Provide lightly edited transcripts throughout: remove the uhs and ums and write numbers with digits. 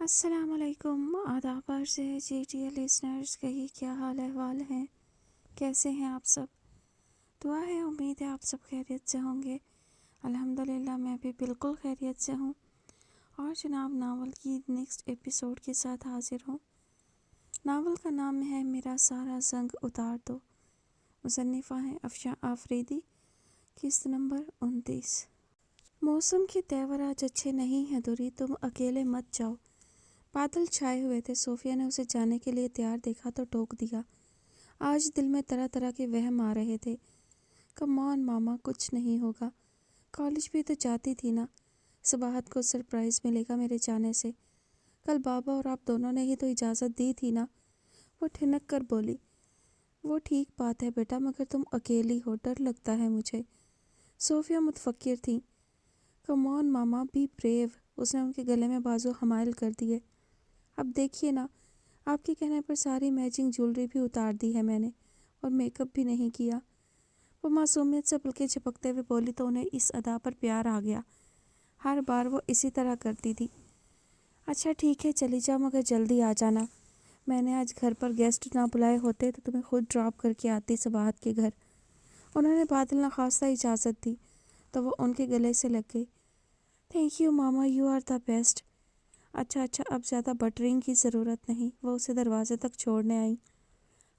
السلام علیکم، آداب عرض ہے جی ڈیئر لسنرز، کہیے کیا حال احوال ہیں، کیسے ہیں آپ سب؟ دعا ہے، امید ہے آپ سب خیریت سے ہوں گے۔ الحمدللہ میں بھی بالکل خیریت سے ہوں، اور جناب ناول کی نیکسٹ ایپیسوڈ کے ساتھ حاضر ہوں۔ ناول کا نام ہے میرا سارا زنگ اتار دو، مصنفہ ہیں افشاں آفریدی، قسط نمبر 29۔ موسم کے تیور آج اچھے نہیں ہیں دوری، تم اکیلے مت جاؤ۔ بادل چھائے ہوئے تھے، صوفیہ نے اسے جانے کے لیے تیار دیکھا تو ٹوک دیا۔ آج دل میں طرح طرح کے وہم آ رہے تھے۔ کم آن ماما، کچھ نہیں ہوگا، کالج بھی تو جاتی تھی نا، صباحت کو سرپرائز ملے گا میرے جانے سے، کل بابا اور آپ دونوں نے ہی تو اجازت دی تھی نا۔ وہ ٹھنک کر بولی، وہ ٹھیک بات ہے بیٹا، مگر تم اکیلی ہو، ڈر لگتا ہے مجھے۔ صوفیہ متفکر تھی۔ کم آن ماما، بی بریو۔ اس نے ان کے گلے میں بازو حمائل کر دیے۔ اب دیکھیے نا، آپ کے کہنے پر ساری میچنگ جولری بھی اتار دی ہے میں نے، اور میک اپ بھی نہیں کیا۔ وہ معصومیت سے پلکیں جھپکتے ہوئے بولی تو انہیں اس ادا پر پیار آ گیا۔ ہر بار وہ اسی طرح کرتی تھی۔ اچھا ٹھیک ہے، چلی جاؤ، مگر جلدی آ جانا۔ میں نے آج گھر پر گیسٹ نہ بلائے ہوتے تو تمہیں خود ڈراپ کر کے آتی صباحت کے گھر۔ انہوں نے بادل نخواستہ اجازت دی تو وہ ان کے گلے سے لگ گئی۔ تھینک یو ماما، یو آر دا بیسٹ۔ اچھا اب زیادہ بٹرنگ کی ضرورت نہیں۔ وہ اسے دروازے تک چھوڑنے آئی۔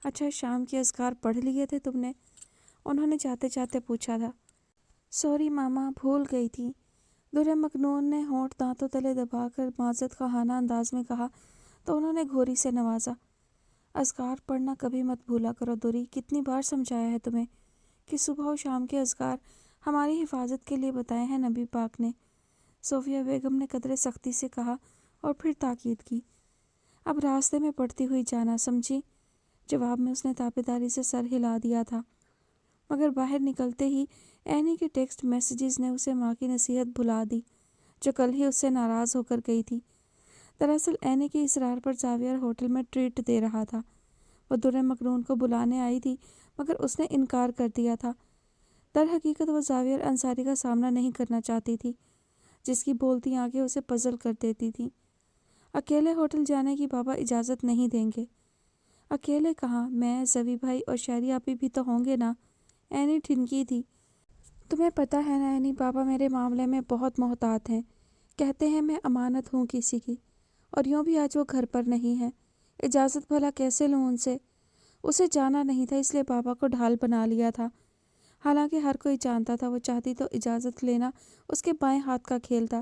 اچھا، شام کے اذکار پڑھ لیے تھے تم نے؟ انہوں نے جاتے جاتے پوچھا تھا۔ سوری ماما، بھول گئی تھی، درِ مکنون نے ہونٹ دانتوں تلے دبا کر معذرت خواہانہ انداز میں کہا تو انہوں نے گھوری سے نوازا۔ اذکار پڑھنا کبھی مت بھولا کرو دوری، کتنی بار سمجھایا ہے تمہیں کہ صبح و شام کے اذکار ہماری حفاظت کے لیے بتائے ہیں نبی پاک نے۔ صوفیہ بیگم نے قدرے سختی سے کہا اور پھر تاکید کی۔ اب راستے میں پڑھتی ہوئی جانا، سمجھی؟ جواب میں اس نے تابعداری سے سر ہلا دیا تھا، مگر باہر نکلتے ہی اینی کے ٹیکسٹ میسیجز نے اسے ماں کی نصیحت بھلا دی جو کل ہی اس سے ناراض ہو کر گئی تھی۔ دراصل اینی کے اصرار پر زاویہ ہوٹل میں ٹریٹ دے رہا تھا۔ وہ درِ مکنون کو بلانے آئی تھی مگر اس نے انکار کر دیا تھا۔ در حقیقت وہ زاویہ انصاری کا سامنا نہیں کرنا چاہتی تھی، جس کی بولتی آنکھیں اسے پزل کر دیتی تھیں۔ اکیلے ہوٹل جانے کی بابا اجازت نہیں دیں گے۔ اکیلے کہاں، میں، زوی بھائی اور شہری آپی بھی تو ہوں گے نا۔ اینی ٹھنکی تھی۔ تمہیں پتہ ہے نا اینی، بابا میرے معاملے میں بہت محتاط ہیں، کہتے ہیں میں امانت ہوں کسی کی، اور یوں بھی آج وہ گھر پر نہیں ہے، اجازت بھلا کیسے لوں ان سے؟ اسے جانا نہیں تھا، اس لیے بابا کو ڈھال بنا لیا تھا۔ حالانکہ ہر کوئی جانتا تھا وہ چاہتی تو اجازت لینا اس کے بائیں ہاتھ کا کھیل تھا۔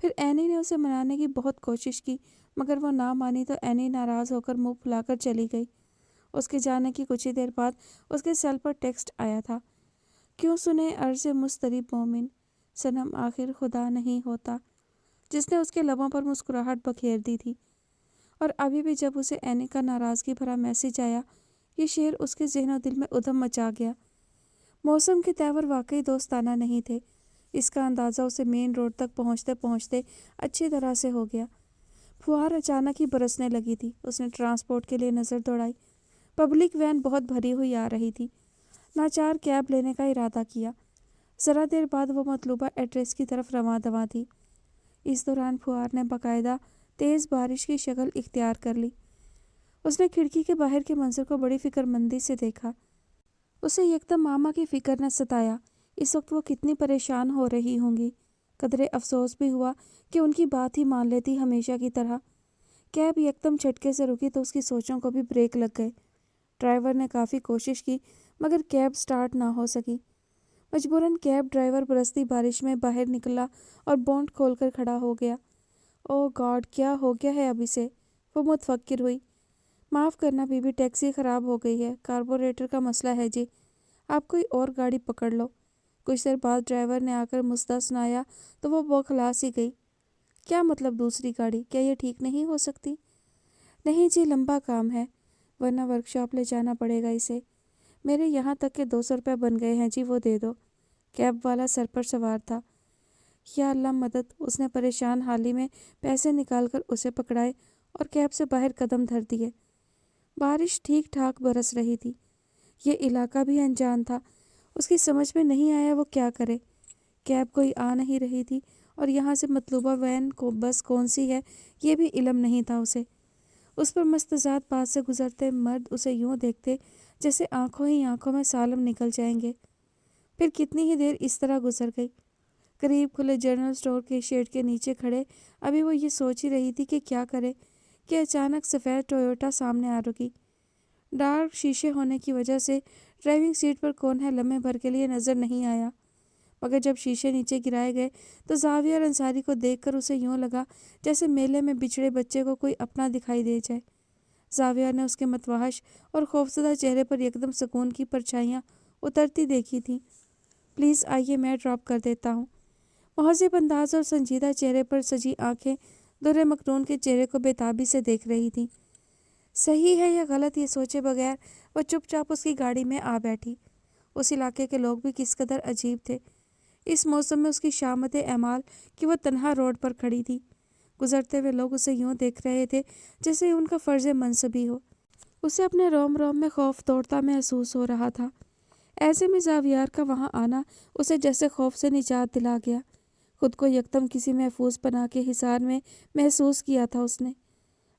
پھر اینی نے اسے منانے کی بہت کوشش کی مگر وہ نہ مانی تو اینی ناراض ہو کر منہ پھلا کر چلی گئی۔ اس کے جانے کی کچھ ہی دیر بعد اس کے سیل پر ٹیکسٹ آیا تھا۔ کیوں سنے عرض مضطرب مومن، صنم آخر خدا نہیں ہوتا، جس نے اس کے لبوں پر مسکراہٹ بکھیر دی تھی۔ اور ابھی بھی جب اسے اینی کا ناراضگی بھرا میسج آیا، یہ شعر اس کے ذہن و دل میں ادھم مچا گیا۔ موسم کے تیور واقعی دوستانہ نہیں تھے، اس کا اندازہ اسے مین روڈ تک پہنچتے پہنچتے اچھی طرح سے ہو گیا۔ پھوار اچانک ہی برسنے لگی تھی۔ اس نے ٹرانسپورٹ کے لیے نظر دوڑائی۔ پبلک وین بہت بھری ہوئی آ رہی تھی۔ ناچار کیب لینے کا ارادہ کیا۔ ذرا دیر بعد وہ مطلوبہ ایڈریس کی طرف رواں دواں تھی۔ اس دوران پھوار نے باقاعدہ تیز بارش کی شکل اختیار کر لی۔ اس نے کھڑکی کے باہر کے منظر کو بڑی فکر مندی سے دیکھا۔ اسے یکدم ماما کی فکر نے ستایا۔ اس وقت وہ کتنی پریشان ہو رہی ہوں گی۔ قدرے افسوس بھی ہوا کہ ان کی بات ہی مان لیتی ہمیشہ کی طرح۔ کیب یکدم جھٹکے سے رکی تو اس کی سوچوں کو بھی بریک لگ گئے۔ ڈرائیور نے کافی کوشش کی مگر کیب سٹارٹ نہ ہو سکی۔ مجبوراً کیب ڈرائیور برستی بارش میں باہر نکلا اور بونٹ کھول کر کھڑا ہو گیا۔ او گاڈ، کیا ہو گیا ہے اب اسے؟ وہ متفکر ہوئی۔ معاف کرنا بی بی، ٹیکسی خراب ہو گئی ہے، کاربوریٹر کا مسئلہ ہے جی، آپ کوئی اور گاڑی پکڑ لو۔ کچھ دیر بعد ڈرائیور نے آ کر مسئلہ سنایا تو وہ بوکھلا سی گئی۔ کیا مطلب دوسری گاڑی؟ کیا یہ ٹھیک نہیں ہو سکتی؟ نہیں جی، لمبا کام ہے، ورنہ ورکشاپ لے جانا پڑے گا اسے۔ میرے یہاں تک کہ 200 روپے بن گئے ہیں جی، وہ دے دو۔ کیب والا سر پر سوار تھا۔ یا اللہ مدد! اس نے پریشان حالی میں پیسے نکال کر اسے پکڑائے اور کیب سے باہر قدم دھر دیے۔ بارش ٹھیک ٹھاک برس رہی تھی۔ یہ علاقہ بھی انجان تھا۔ اس کی سمجھ میں نہیں آیا وہ کیا کرے۔ کیب کوئی آ نہیں رہی تھی اور یہاں سے مطلوبہ وین کو بس کون سی ہے یہ بھی علم نہیں تھا اسے۔ اس پر مستزاد پاس سے گزرتے مرد اسے یوں دیکھتے جیسے آنکھوں ہی آنکھوں میں سالم نکل جائیں گے۔ پھر کتنی ہی دیر اس طرح گزر گئی۔ قریب کھلے جنرل سٹور کے شیڈ کے نیچے کھڑے ابھی وہ یہ سوچ ہی رہی تھی کہ کیا کرے کہ اچانک سفید ٹویوٹا سامنے آ رکی۔ ڈارک شیشے ہونے کی وجہ سے ڈرائیونگ سیٹ پر کون ہے لمحے بھر کے لیے نظر نہیں آیا، مگر جب شیشے نیچے گرائے گئے تو زاویہ انصاری کو دیکھ کر اسے یوں لگا جیسے میلے میں بچھڑے بچے کو کوئی اپنا دکھائی دے جائے۔ زاویہ نے اس کے متوحش اور خوفزدہ چہرے پر یکدم سکون کی پرچھائیاں اترتی دیکھی تھیں۔ پلیز آئیے، میں ڈراپ کر دیتا ہوں۔ مہذب انداز اور سنجیدہ چہرے پر سجی آنکھیں در مکنون کے چہرے کو بےتابی سے دیکھ رہی تھیں۔ صحیح ہے یا غلط یہ سوچے بغیر وہ چپ چاپ اس کی گاڑی میں آ بیٹھی۔ اس علاقے کے لوگ بھی کس قدر عجیب تھے۔ اس موسم میں اس کی شامت اعمال کہ وہ تنہا روڈ پر کھڑی تھی۔ گزرتے ہوئے لوگ اسے یوں دیکھ رہے تھے جیسے ان کا فرض منصبی ہو۔ اسے اپنے روم روم میں خوف دوڑتا محسوس ہو رہا تھا۔ ایسے میں زاویار کا وہاں آنا اسے جیسے خوف سے نجات دلا گیا۔ خود کو یکدم کسی محفوظ پناہ کے حصار میں محسوس کیا تھا اس نے۔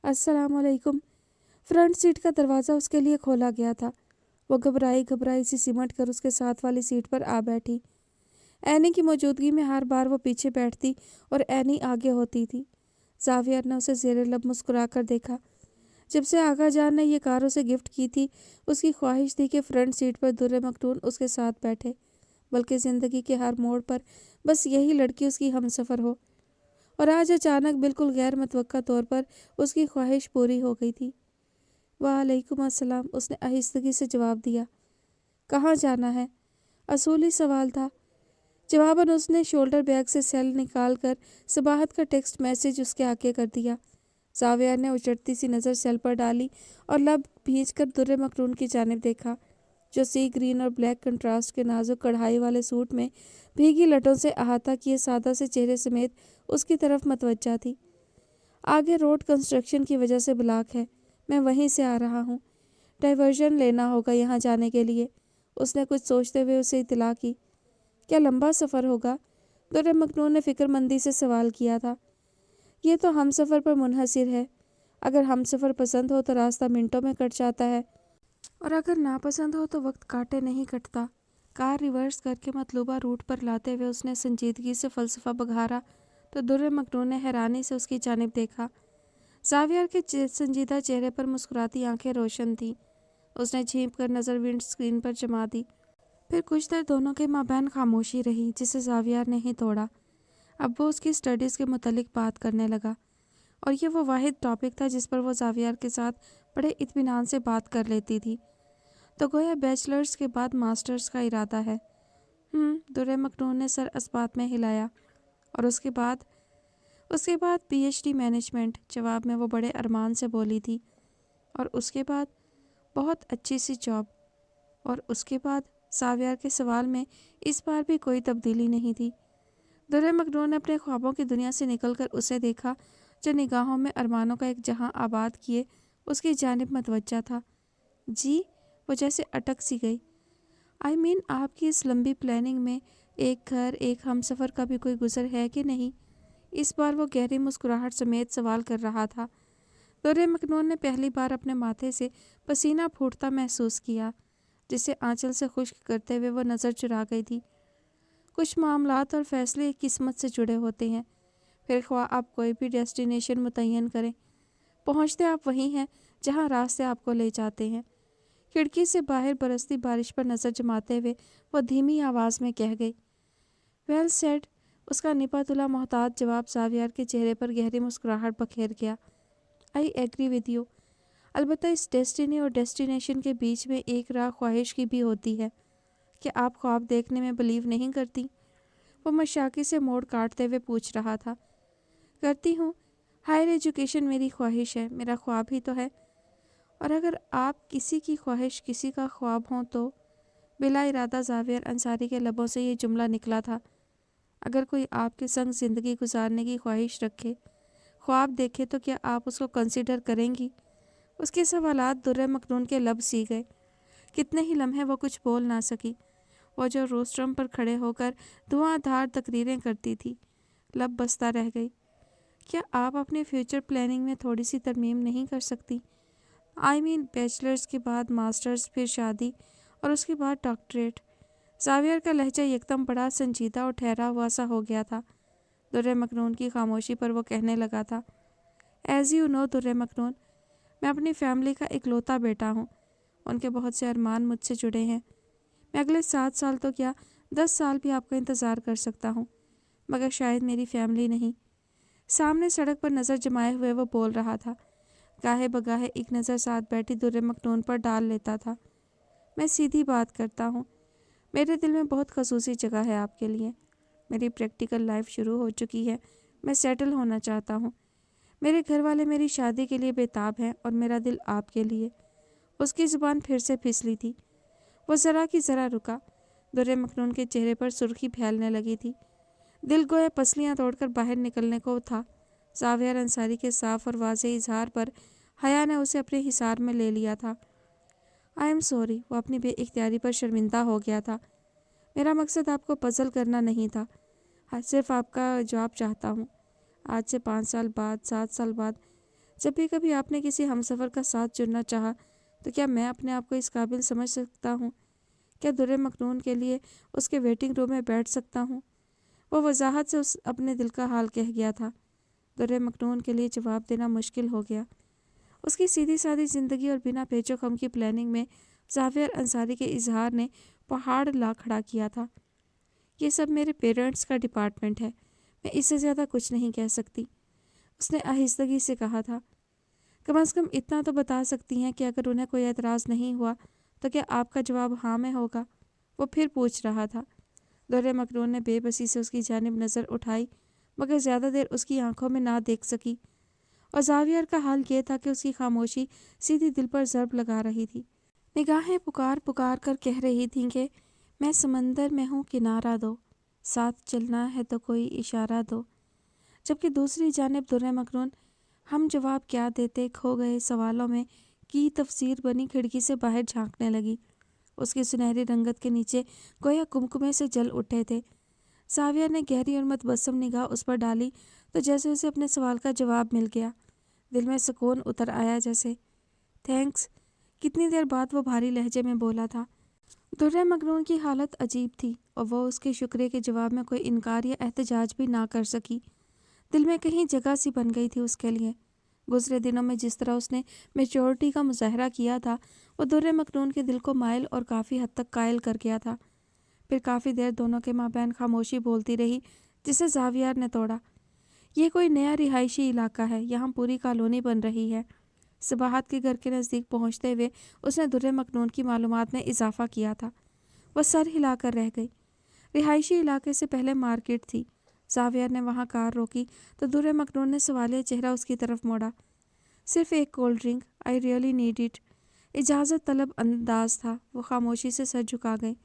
السلام علیکم۔ فرنٹ سیٹ کا دروازہ اس کے لیے کھولا گیا تھا۔ وہ گھبرائی سی سمٹ کر اس کے ساتھ والی سیٹ پر آ بیٹھی۔ اینی کی موجودگی میں ہر بار وہ پیچھے بیٹھتی اور اینی آگے ہوتی تھی۔ زاویہ نے اسے زیر لب مسکرا کر دیکھا۔ جب سے آغا جان نے یہ کار اسے گفٹ کی تھی اس کی خواہش تھی کہ فرنٹ سیٹ پر در مکنون اس کے ساتھ بیٹھے، بلکہ زندگی کے ہر موڑ پر بس یہی لڑکی اس کی ہمسفر ہو، اور آج اچانک بالکل غیر متوقع طور پر اس کی خواہش پوری ہو گئی تھی۔ وعلیکم السلام، اس نے آہستگی سے جواب دیا۔ کہاں جانا ہے؟ اصولی سوال تھا۔ جواباً اس نے شولڈر بیگ سے سیل نکال کر صباحت کا ٹیکسٹ میسج اس کے آگے کر دیا۔ زاویہ نے اچڑتی سی نظر سیل پر ڈالی اور لب بھیج کر در مکنون کی جانب دیکھا، جو سی گرین اور بلیک کنٹراسٹ کے نازک کڑھائی والے سوٹ میں بھیگی لٹوں سے احاطہ کیے سادہ سے چہرے سمیت اس کی طرف متوجہ تھی۔ آگے روڈ کنسٹرکشن کی وجہ سے بلاک ہے، میں وہیں سے آ رہا ہوں۔ ڈائیورژن لینا ہوگا یہاں جانے کے لیے، اس نے کچھ سوچتے ہوئے اسے اطلاع کی۔ کیا لمبا سفر ہوگا؟ در مکنون نے فکر مندی سے سوال کیا تھا۔ یہ تو ہم سفر پر منحصر ہے۔ اگر ہم سفر پسند ہو تو راستہ منٹوں میں کٹ جاتا ہے، اور اگر ناپسند ہو تو وقت کاٹے نہیں کٹتا۔ کار ریورس کر کے مطلوبہ روٹ پر لاتے ہوئے اس نے سنجیدگی سے فلسفہ بگھارا تو در مکنون نے حیرانی سے اس کی جانب دیکھا۔ زاویہ کے سنجیدہ چہرے پر مسکراتی آنکھیں روشن تھیں۔ اس نے جھینپ کر نظر ونڈ اسکرین پر جما دی۔ پھر کچھ دیر دونوں کے مابین خاموشی رہی جسے زاویہ نے ہی توڑا۔ اب وہ اس کی اسٹڈیز کے متعلق بات کرنے لگا، اور یہ وہ واحد ٹاپک تھا جس پر وہ زاویہ کے ساتھ بڑے اطمینان سے بات کر لیتی تھی۔ تو گویا بیچلرز کے بعد ماسٹرز کا ارادہ ہے؟ در مکنون نے سر اثبات میں ہلایا۔ اور اس کے بعد پی ایچ ڈی مینجمنٹ، جواب میں وہ بڑے ارمان سے بولی تھی۔ اور اس کے بعد بہت اچھی سی جاب۔ اور اس کے بعد زاویہ کے سوال میں اس بار بھی کوئی تبدیلی نہیں تھی۔ در مکنون نے اپنے خوابوں کی دنیا سے نکل کر اسے دیکھا جو نگاہوں میں ارمانوں کا ایک جہاں آباد کیے اس کی جانب متوجہ تھا۔ جی؟ وہ جیسے اٹک سی گئی۔ آپ کی اس لمبی پلاننگ میں ایک گھر، ایک ہمسفر کا بھی کوئی گزر ہے کہ نہیں؟ اس بار وہ گہری مسکراہٹ سمیت سوال کر رہا تھا۔ در مکنون نے پہلی بار اپنے ماتھے سے پسینہ پھوٹتا محسوس کیا، جسے آنچل سے خشک کرتے ہوئے وہ نظر چرا گئی تھی۔ کچھ معاملات اور فیصلے قسمت سے جڑے ہوتے ہیں، پھر خواہ آپ کوئی بھی ڈیسٹینیشن متعین کریں، پہنچتے آپ وہیں ہیں جہاں راستے آپ کو لے جاتے ہیں۔ کھڑکی سے باہر برستی بارش پر نظر جماتے ہوئے وہ دھیمی آواز میں کہہ گئی۔ ویل سیڈ، اس کا نپا تلا محتاط جواب زاویہ کے چہرے پر گہری مسکراہٹ بکھیر گیا۔ I agree with you. البتہ اس ڈیسٹینی اور ڈیسٹینیشن کے بیچ میں ایک راہ خواہش کی بھی ہوتی ہے۔ کہ آپ خواب دیکھنے میں بلیو نہیں کرتی؟ وہ مشاقی سے موڑ کاٹتے ہوئے پوچھ رہا تھا۔ کرتی ہوں، ہائر ایجوکیشن میری خواہش ہے، میرا خواب ہی تو ہے۔ اور اگر آپ کسی کی خواہش کسی کا خواب ہوں تو؟ بلا ارادہ زاویہ انصاری کے لبوں سے یہ جملہ نکلا تھا۔ اگر کوئی آپ کے سنگ زندگی گزارنے کی خواہش رکھے، خواب دیکھے، تو کیا آپ اس کو کنسیڈر کریں گی؟ اس کے سوالات در مکنون کے لب سی گئے۔ کتنے ہی لمحے وہ کچھ بول نہ سکی۔ وہ جو روسٹرم پر کھڑے ہو کر دھواں دھار تقریریں کرتی تھی، लब बसता रह गई। क्या आप अपने फ्यूचर प्लानिंग में थोड़ी सी तरमीम नहीं कर सकती? बैचलर्स के बाद मास्टर्स, फिर शादी और उसके बाद डॉक्टरेट। जावियर का लहजा एकदम बड़ा संजीदा और ठहरा हुआ सा हो गया था। दुर्रे मखनून की खामोशी पर वो कहने लगा था, एज़ यू नो दुर्रे मखनून, मैं अपनी फैमिली का इकलौता बेटा हूँ। उनके बहुत से अरमान मुझसे जुड़े हैं। मैं अगले 7 साल तो क्या 10 साल भी आपका इंतज़ार कर सकता हूँ, मगर शायद मेरी फैमिली नहीं। सामने सड़क पर नज़र जमाए हुए वो बोल रहा था। गाहे बगाहे एक नज़र साथ बैठी दुर्रे मखनून पर डाल लेता था। मैं सीधी बात करता हूँ, मेरे दिल में बहुत खसूसी जगह है आपके लिए। मेरी प्रैक्टिकल लाइफ शुरू हो चुकी है। मैं सेटल होना चाहता हूँ। मेरे घर वाले मेरी शादी के लिए बेताब हैं और मेरा दिल आपके लिए। उसकी ज़ुबान फिर से फिसली थी। वो ज़रा की ज़रा रुका। दुर्रे मखनून के चेहरे पर सुर्खी फैलने लगी थी। दिल गोया पसलियाँ तोड़कर बाहर निकलने को था। जावियर अंसारी के साफ और वाज़ेह इजहार पर हया ने उसे अपने हिसार में ले लिया था। आई एम सॉरी, वो अपनी बेइख्तियारी पर शर्मिंदा हो गया था। मेरा मकसद आपको पजल करना नहीं था। सिर्फ आपका जवाब चाहता हूँ। आज से 5 साल बाद, 7 साल बाद, जब भी कभी आपने किसी हमसफ़र का साथ चुनना चाहा, तो क्या मैं अपने आप को इस काबिल समझ सकता हूँ? क्या दुर्रे मखनून के लिए उसके वेटिंग रूम में बैठ सकता हूँ? वो वजाहत से उस अपने दिल का हाल कह गया था। दुर्रे मखनून के लिए जवाब देना मुश्किल हो गया। उसकी सीधी सादी ज़िंदगी और बिना पेचो खम की प्लानिंग में जावियर अंसारी के इजहार ने पहाड़ ला खड़ा किया था। ये सब मेरे पेरेंट्स का डिपार्टमेंट है, मैं इससे ज़्यादा कुछ नहीं कह सकती, उसने आहिस्तगी से कहा था। कम से कम इतना तो बता सकती हैं कि अगर उन्हें कोई एतराज़ नहीं हुआ तो क्या आपका जवाब हाँ में होगा? वो फिर पूछ रहा था। दुर्रे मखनून ने बेबसी से उसकी जानिब नज़र उठाई, मगर ज़्यादा देर उसकी आंखों में ना देख सकी। और जावियर का हाल ये था कि उसकी खामोशी सीधी दिल पर ज़रब लगा रही थी। निगाहें पुकार पुकार कर कह रही थीं कि मैं समंदर में हूँ, किनारा दो, साथ चलना है तो कोई इशारा दो। जबकि दूसरी जानिब दुर्रे मखनून हम जवाब क्या देते खो गए सवालों में की तफसीर बनी खिड़की से बाहर झांकने लगी। उसकी सुनहरी रंगत के नीचे गोया कुमकुमे से जल उठे थे। जावियर ने गहरी और मतबस्सम निगाह उस पर डाली तो जैसे उसे अपने सवाल का जवाब मिल गया। दिल में सुकून उतर आया जैसे। थैंक्स, कितनी देर बाद वो भारी लहजे में बोला था। दुर्रे मखनून की हालत अजीब थी और वो उसके शुक्रिया के जवाब में कोई इनकार या एहतजाज भी ना कर सकी। दिल में कहीं जगह सी बन गई थी उसके लिए। गुजरे दिनों में जिस तरह उसने मेच्योरिटी का मुजाहरा किया था, वो दुर्रे मखनून के दिल को माइल और काफ़ी हद तक कायल कर गया था। फिर काफ़ी देर दोनों के माबैन खामोशी बोलती रही, जिसे जावियर ने तोड़ा। ये कोई नया रिहायशी इलाका है, यहाँ पूरी कॉलोनी बन रही है। सबाहत के घर के नज़दीक पहुँचते हुए उसने दुर्रे मखनून की मालूमात में इजाफा किया था। वह सर हिलाकर रह गई। रिहायशी इलाके से पहले मार्केट थी। जावियर ने वहाँ कार रोकी तो दुर्रे मखनून ने सवालिया चेहरा उसकी तरफ मोड़ा। सिर्फ एक cold drink, I really need it. इजाज़त तलब अंदाज था। वो खामोशी से सर झुका गई।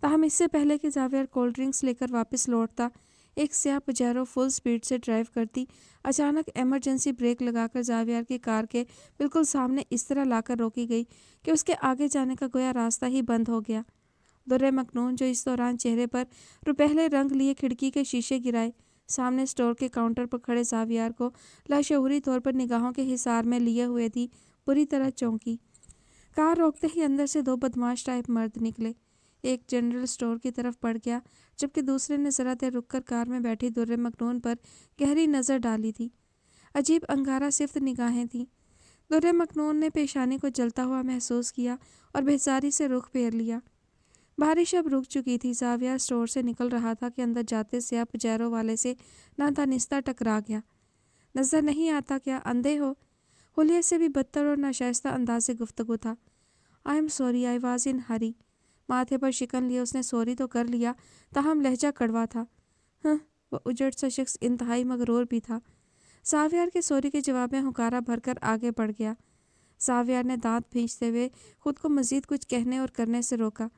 ताहम इससे पहले कि जावियर कोल्ड ड्रिंक्स लेकर वापस लौटता, एक स्याह पजेरो फुल स्पीड से ड्राइव करती अचानक इमरजेंसी ब्रेक लगाकर जावियर की कार के बिल्कुल सामने इस तरह लाकर रोकी गई कि उसके आगे जाने का गोया रास्ता ही बंद हो गया। दुर्रे मखनून, जो इस दौरान चेहरे पर रुपहले रंग लिए खिड़की के शीशे गिराए सामने स्टोर के काउंटर पर खड़े जावियर को लाशऊरी तौर पर निगाहों के हिसार में लिए हुए थी, बुरी तरह चौंकी। कार रोकते ही अंदर से 2 बदमाश टाइप मर्द निकले। एक जनरल स्टोर की तरफ बढ़ गया, जबकि दूसरे ने ज़रा देर रुककर कार में बैठी दुर्रे मखनून पर गहरी नज़र डाली थी। अजीब अंगारा सिफ्त निगाहें थीं। दुर्रे मखनून ने पेशानी को जलता हुआ महसूस किया और बेजारी से रुख फेर लिया। बारिश अब रुक चुकी थी। जावियर स्टोर से निकल रहा था कि अंदर जाते स्याह पजेरो वाले से नादानिस्ता टकरा गया। नज़र नहीं आता क्या अंधे हो? हुलिये से भी बदतर और नाशाइस्ता अंदाज से गुफ्तगू था। I am sorry, I was in hurry. माथे पर शिकन लिए उसने सॉरी तो कर लिया, ताहम लहजा कड़वा था। हाँ, वह उजड़ सा शख्स इंतहाई मगरूर भी था। जावियर के सॉरी के जवाब में हुकारा भरकर आगे बढ़ गया। जावियर ने दांत भींचते हुए खुद को मजीद कुछ कहने और करने से रोका।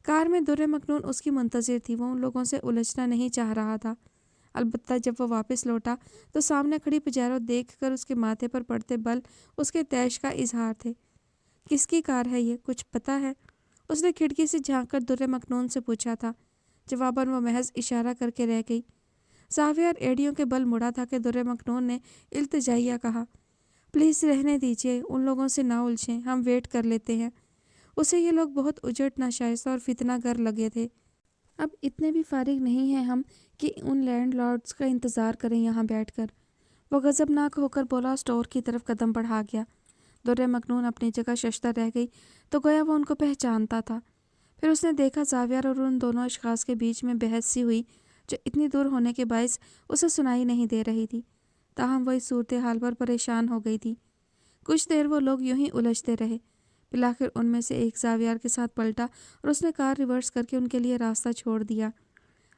कार में दुर्रे मखनून उसकी मुंतज़िर थी। वो उन लोगों से उलझना नहीं चाह रहा था। अलबत्ता जब वो वापस लौटा तो सामने खड़ी पजेरो देखकर उसके माथे पर पड़ते बल उसके तैश का इजहार थे। किसकी कार है ये, कुछ पता है? उसने खिड़की से झांककर दुर्रे मखनून से पूछा था। जवाबन वो महज इशारा करके रह गई। ज़ावियर एड़ियों के बल मुड़ा था कि दुर्रे मखनून ने इल्तिजाइया कहा, प्लीज़ रहने दीजिए, उन लोगों से ना उलझें, हम वेट कर लेते हैं। उसे ये लोग बहुत उजट, नाशाइस्ता और फितनागर लगे थे। अब इतने भी फारिग नहीं हैं हम कि उन लैंडलॉर्ड्स का इंतज़ार करें यहाँ बैठकर। वो गज़बनाक होकर बोला, स्टोर की तरफ कदम बढ़ा गया। दुर्रे मखनून अपनी जगह शशता रह गई तो गोया वो उनको पहचानता था। फिर उसने देखा ज़ावियर और उन दोनों अशखास के बीच में बहस सी हुई जो इतनी दूर होने के बायस उसे सुनाई नहीं दे रही थी। ताहम वही सूरत हाल पर परेशान हो गई थी। कुछ देर वो लोग यूं ही उलझते रहे। बिलाखिर उनमें से एक ज़ावियर के साथ पलटा और उसने कार रिवर्स करके उनके लिए रास्ता छोड़ दिया।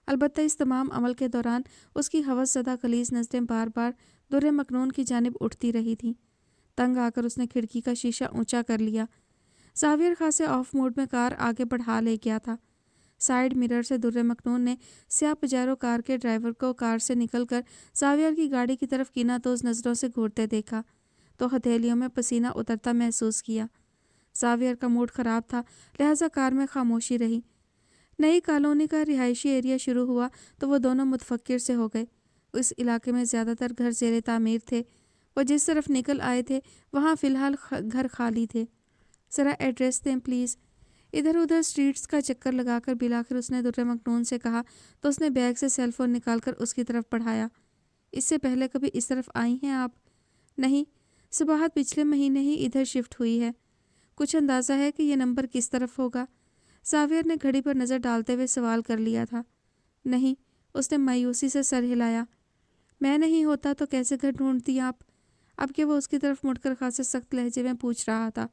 अलबत्ता इस तमाम अमल के दौरान उसकी हवसज़दा खलीज नज़रें बार बार दुर्रे मखनून की जानिब उठती रही थीं। तंग आकर उसने खिड़की का शीशा ऊंचा कर लिया। ज़ावियर खासे ऑफ मोड में कार आगे बढ़ा ले गया था। साइड मिरर से दुर्रे मखनून ने स्याह पजारो कार के ड्राइवर को कार से निकलकर ज़ावियर की गाड़ी की तरफ कीनातोज़ नज़रों से घूरते देखा तो हथेलियों में पसीना उतरता महसूस किया। ज़ावियर का मूड ख़राब था, लिहाजा कार में खामोशी रही। नई कॉलोनी का रिहायशी एरिया शुरू हुआ तो वो दोनों मुतफक्किर से हो गए। इस इलाके में ज़्यादातर घर ज़ेरे तामीर थे। वो जिस तरफ निकल आए थे वहाँ फ़िलहाल घर खाली थे। ज़रा एड्रेस दें प्लीज़। इधर उधर स्ट्रीट्स का चक्कर लगाकर बिलाखिर उसने दुर्रे मखनून से कहा तो उसने बैग से सेल फ़ोन निकालकर उसकी तरफ बढ़ाया। इससे पहले कभी इस तरफ आई हैं आप? नहीं, सुबह पिछले महीने ही इधर शिफ्ट हुई है। कुछ अंदाज़ा है कि ये नंबर किस तरफ होगा? ज़ावियर ने घड़ी पर नज़र डालते हुए सवाल कर लिया था। नहीं, उसने मायूसी से सर हिलाया। मैं नहीं होता तो कैसे घर ढूंढती आप? अब कि वो उसकी तरफ मुड़कर खासे सख्त लहजे में पूछ रहा था।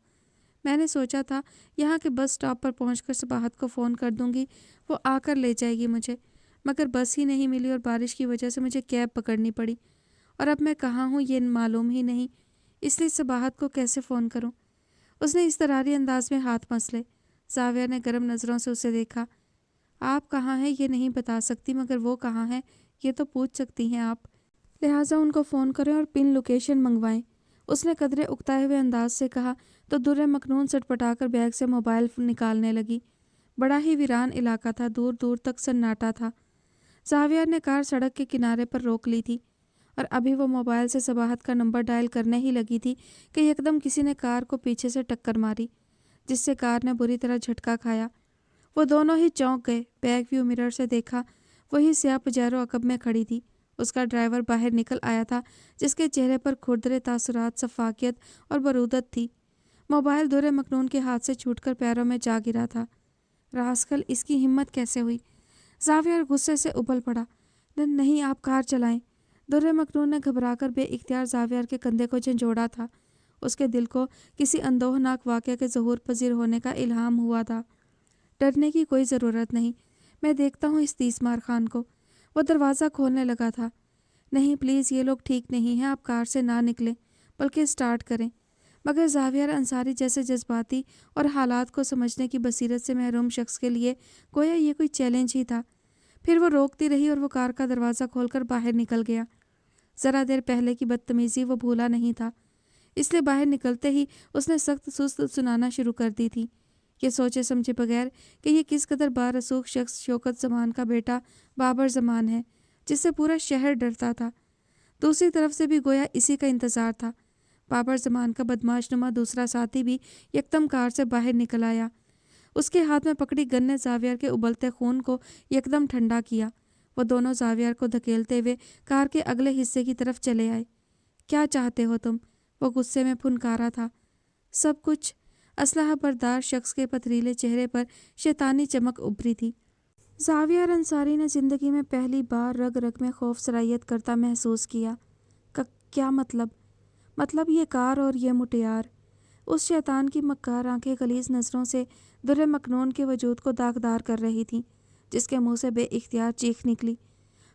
मैंने सोचा था यहाँ के बस स्टॉप पर पहुंचकर सबाहत को फ़ोन कर दूंगी, वो आकर ले जाएगी मुझे, मगर बस ही नहीं मिली और बारिश की वजह से मुझे कैब पकड़नी पड़ी और अब मैं कहाँ हूँ ये मालूम ही नहीं, इसलिए सबाहत को कैसे फ़ोन करूँ? उसने इस तरारी अंदाज में हाथ मसले। ज़ावियर ने गर्म नज़रों से उसे देखा। आप कहाँ हैं ये नहीं बता सकती, मगर वो कहाँ हैं ये तो पूछ सकती हैं आप। लिहाजा उनको फ़ोन करें और पिन लोकेशन मंगवाएं, उसने कदरे उकताए हुए अंदाज से कहा तो दुर्रे मखनून सटपटाकर बैग से मोबाइल निकालने लगी। बड़ा ही वीरान इलाका था, दूर दूर तक सन्नाटा था। ज़ावियर ने कार सड़क के किनारे पर रोक ली थी और अभी वो मोबाइल से सबाहत का नंबर डायल करने ही लगी थी कि एकदम किसी ने कार को पीछे से टक्कर मारी, जिससे कार ने बुरी तरह झटका खाया। वो दोनों ही चौंक गए। बैक व्यू मिरर से देखा, वही स्याह पजारो अकब में खड़ी थी। उसका ड्राइवर बाहर निकल आया था, जिसके चेहरे पर खुरदरे तासुरात, सफाकियत और बरूदत थी। मोबाइल दुर्रे मखनून के हाथ से छूटकर पैरों में जा गिरा था। रास्कल, इसकी हिम्मत कैसे हुई? ज़ावियर गुस्से से उबल पड़ा। नहीं, आप कार चलाएं। दुर्रे मखनून ने घबराकर बेइख्तियार ज़ावियर के कंधे को झंझोड़ा था। उसके दिल को किसी अंदोहनाक वाक़े के ज़हूर पजीर होने का इल्हाम हुआ था। डरने की कोई ज़रूरत नहीं, मैं देखता हूँ इस तीसमार खान को। वो दरवाज़ा खोलने लगा था। नहीं प्लीज़, ये लोग ठीक नहीं हैं, आप कार से ना निकलें, बल्कि स्टार्ट करें। मगर ज़ावियर अंसारी जैसे जज्बाती और हालात को समझने की बसीरत से महरूम शख्स के लिए गोया ये कोई चैलेंज ही था। फिर वो रोकती रही और वो कार का दरवाज़ा खोलकर बाहर निकल गया। ज़रा देर पहले की बदतमीज़ी वो भूला नहीं था, इसलिए बाहर निकलते ही उसने सख्त सुस्त सुनाना शुरू कर दी थी, ये सोचे समझे बगैर कि ये किस कदर बारसूख शख्स शौकत ज़मान का बेटा बाबर ज़मान है, जिससे पूरा शहर डरता था। दूसरी तरफ से भी गोया इसी का इंतज़ार था। बाबर ज़मान का बदमाशनुमा दूसरा साथी भी यकदम कार से बाहर निकल आया। उसके हाथ में पकड़ी गन ने ज़ावियर के उबलते खून को यकदम ठंडा किया। वो दोनों ज़ावियर को धकेलते हुए कार के अगले हिस्से की तरफ चले आए। क्या चाहते हो तुम? वो गुस्से में फुनकारा था। सब कुछ। असलहा बरदार शख्स के पथरीले चेहरे पर शैतानी चमक उभरी थी। ज़ावियर अंसारी ने ज़िंदगी में पहली बार रग रग में खौफ सरायत करता महसूस किया। क्या मतलब? मतलब ये कार और ये मुटियार। उस शैतान की मक्कार आंखें गलीज नज़रों से दुर्रे मखनून के वजूद को दागदार कर रही थीं, जिसके मुंह से बेइख्तियार चीख निकली।